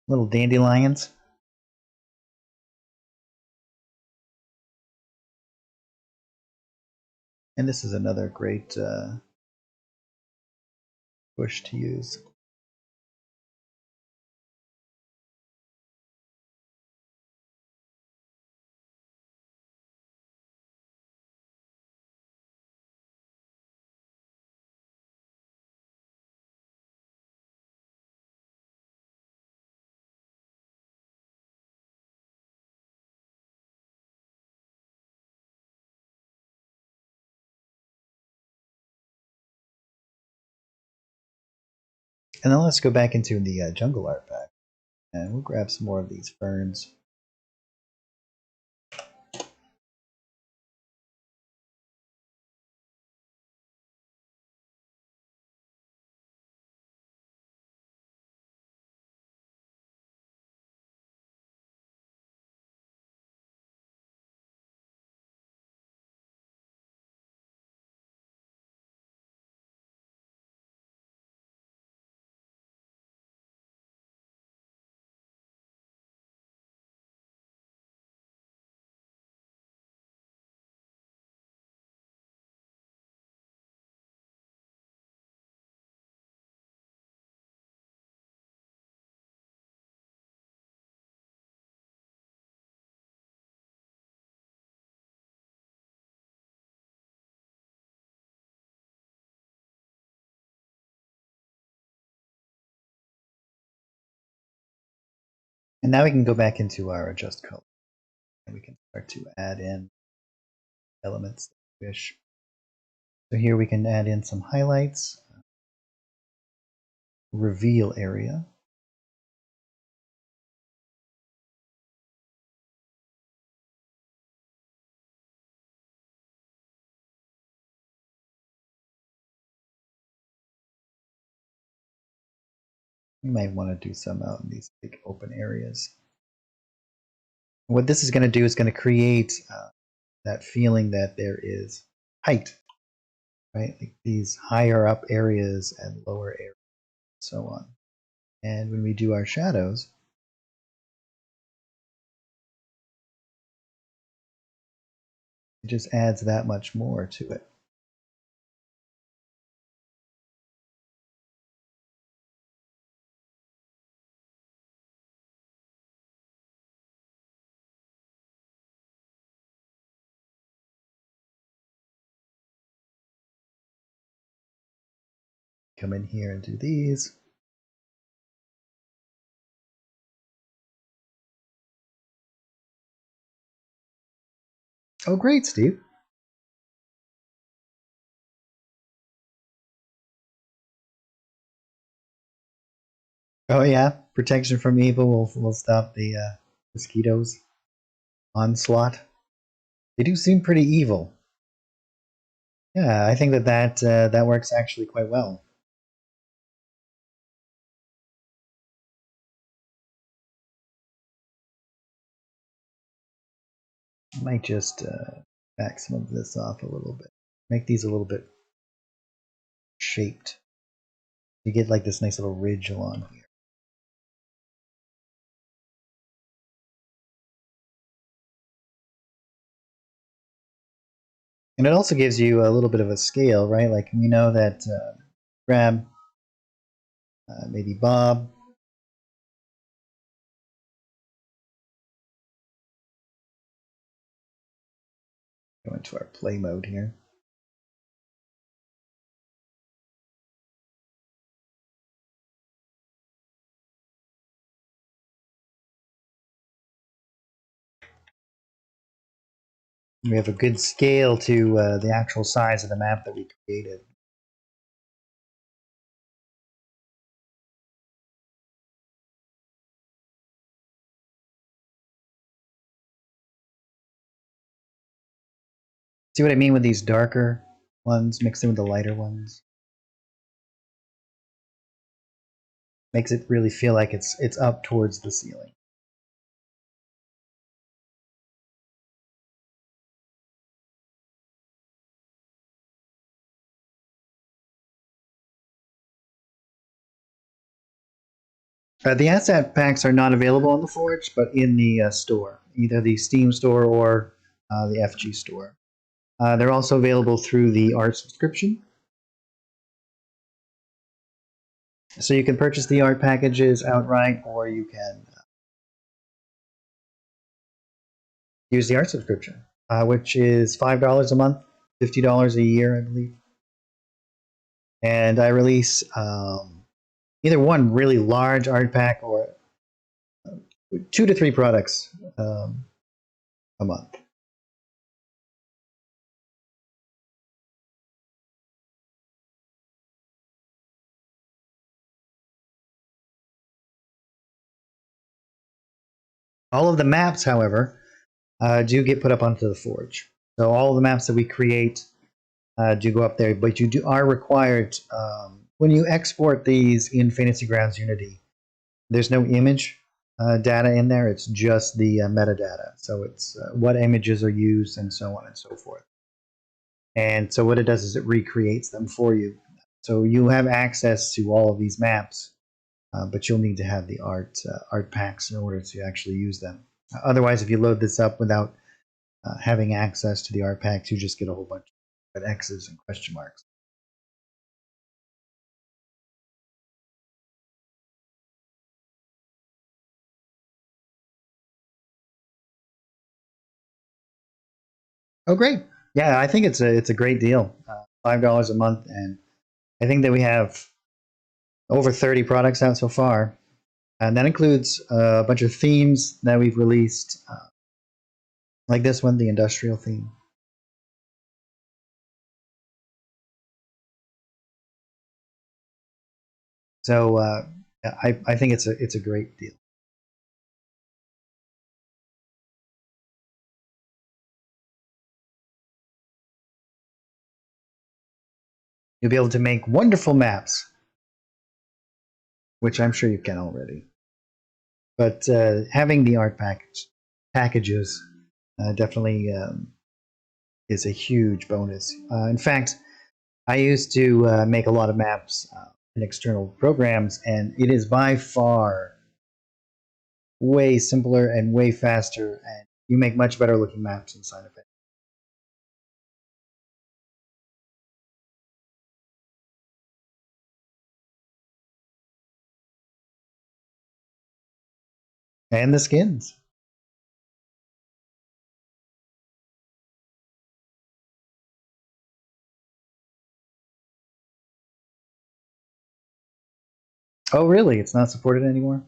little dandelions. And this is another great bush to use. And then let's go back into the jungle art pack. And we'll grab some more of these ferns. And now we can go back into our adjust color. And we can start to add in elements that we wish. So here we can add in some highlights, reveal area. You might want to do some out in these big open areas. What this is going to do is going to create that feeling that there is height, right? Like these higher up areas and lower areas, and so on. And when we do our shadows, it just adds that much more to it. Come in here and do these. Oh, great, Steve. Oh, yeah. Protection from evil will stop the mosquitoes' onslaught. They do seem pretty evil. Yeah, I think that works actually quite well. I might just back some of this off a little bit. Make these a little bit shaped. You get like this nice little ridge along here. And it also gives you a little bit of a scale, right? Like we know that grab maybe Bob. Go into our play mode here. We have a good scale to the actual size of the map that we created. See what I mean with these darker ones mixed in with the lighter ones? Makes it really feel like it's up towards the ceiling. The asset packs are not available on the Forge, but in the store, either the Steam store or the FG store. They're also available through the Art Subscription. So you can purchase the art packages outright, or you can use the Art Subscription, which is $5 a month, $50 a year, I believe. And I release either one really large art pack or 2 to 3 products a month. All of the maps, however, do get put up onto the Forge. So all of the maps that we create do go up there, but you are required, when you export these in Fantasy Grounds Unity, there's no image data in there, it's just the metadata. So it's what images are used and so on and so forth. And so what it does is it recreates them for you. So you have access to all of these maps, but you'll need to have the art packs in order to actually use them. Otherwise, if you load this up without having access to the art packs, you just get a whole bunch of X's and question marks. Oh, great! Yeah, I think it's a great deal. $5 a month, and I think that we have over 30 products out so far, and that includes a bunch of themes that we've released, like this one, the industrial theme. So I think it's a great deal. You'll be able to make wonderful maps, which I'm sure you can already. But having the art packages definitely is a huge bonus. In fact, I used to make a lot of maps in external programs, and it is by far way simpler and way faster, and you make much better looking maps inside of it. And the skins. Oh, really? It's not supported anymore?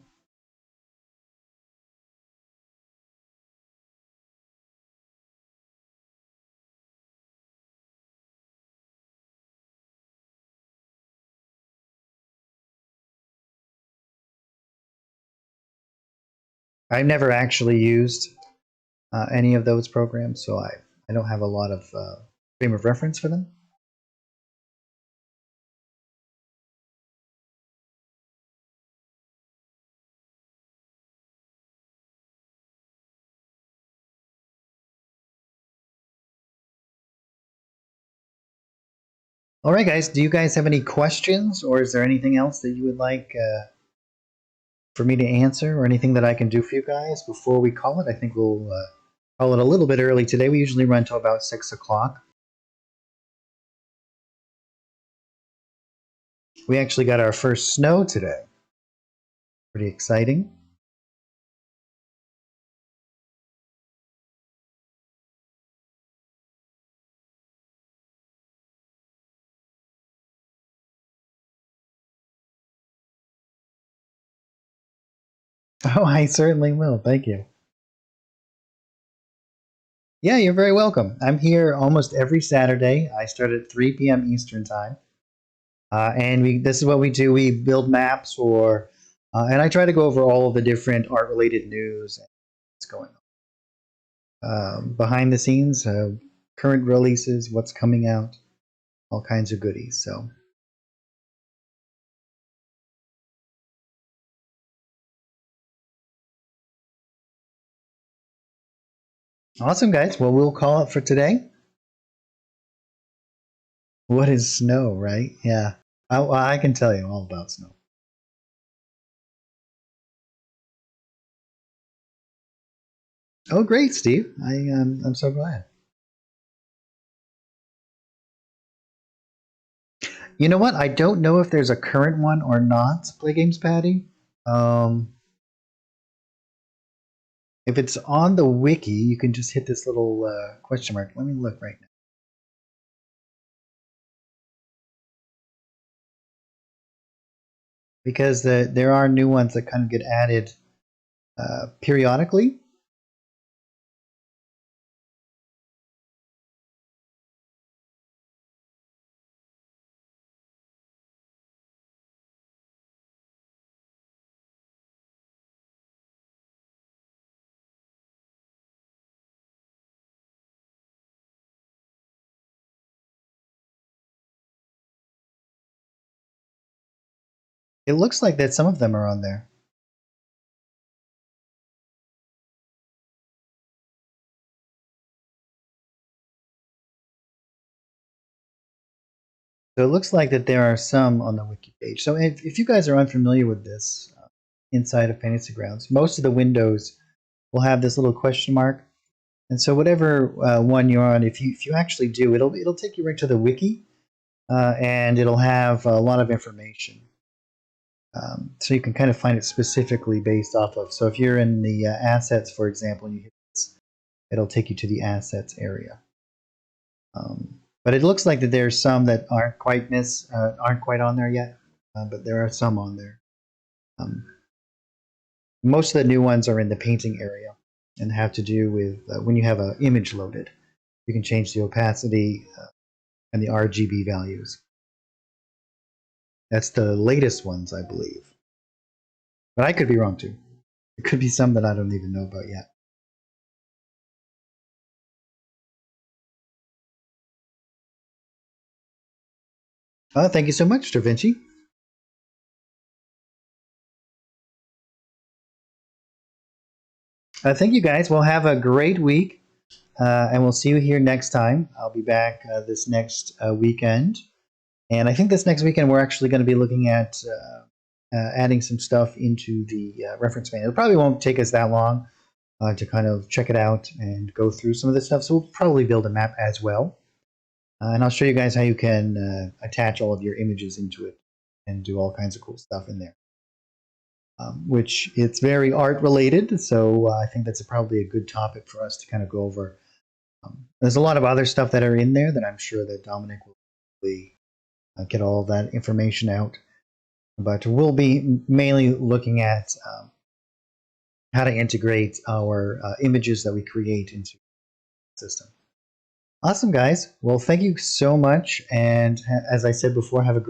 I've never actually used any of those programs, so I don't have a lot of frame of reference for them. All right, guys. Do you guys have any questions, or is there anything else that you would like for me to answer, or anything that I can do for you guys before we call it? I think we'll call it a little bit early today. We usually run till about 6 o'clock. We actually got our first snow today. Pretty exciting. Oh, I certainly will. Thank you. Yeah, you're very welcome. I'm here almost every Saturday. I start at 3 p.m. Eastern time. This is what we do. We build maps and I try to go over all of the different art related news and what's going on. Behind the scenes, current releases, what's coming out, all kinds of goodies. So awesome, guys. Well, we'll call it for today. What is snow, right? Yeah. I can tell you all about snow. Oh, great, Steve. I'm so glad. You know what? I don't know if there's a current one or not. Play Games Patty. Um, if it's on the wiki, you can just hit this little question mark. Let me look right now. Because there are new ones that kind of get added periodically. It looks like that some of them are on there. So it looks like that there are some on the wiki page. So if you guys are unfamiliar with this inside of Fantasy Grounds, most of the windows will have this little question mark. And so whatever one you're on, if you actually do, it'll take you right to the wiki, and it'll have a lot of information. So you can kind of find it specifically based off of. So if you're in the assets, for example, you hit this, it'll take you to the assets area. But it looks like that there's some that aren't quite on there yet, but there are some on there. Um, most of the new ones are in the painting area and have to do with when you have an image loaded, you can change the opacity and the RGB values. That's the latest ones, I believe. But I could be wrong too. It could be some that I don't even know about yet. Thank you so much, Da Vinci. Thank you guys. We'll have a great week, and we'll see you here next time. I'll be back this next weekend. And I think this next weekend we're actually going to be looking at adding some stuff into the reference manual. It probably won't take us that long to kind of check it out and go through some of this stuff. So we'll probably build a map as well. And I'll show you guys how you can attach all of your images into it and do all kinds of cool stuff in there. Which it's very art related, so I think that's probably a good topic for us to kind of go over. There's a lot of other stuff that are in there that I'm sure that Dominic will probably get all of that information out. But we'll be mainly looking at how to integrate our images that we create into the system. Awesome, guys. Well, thank you so much. And as I said before, have a great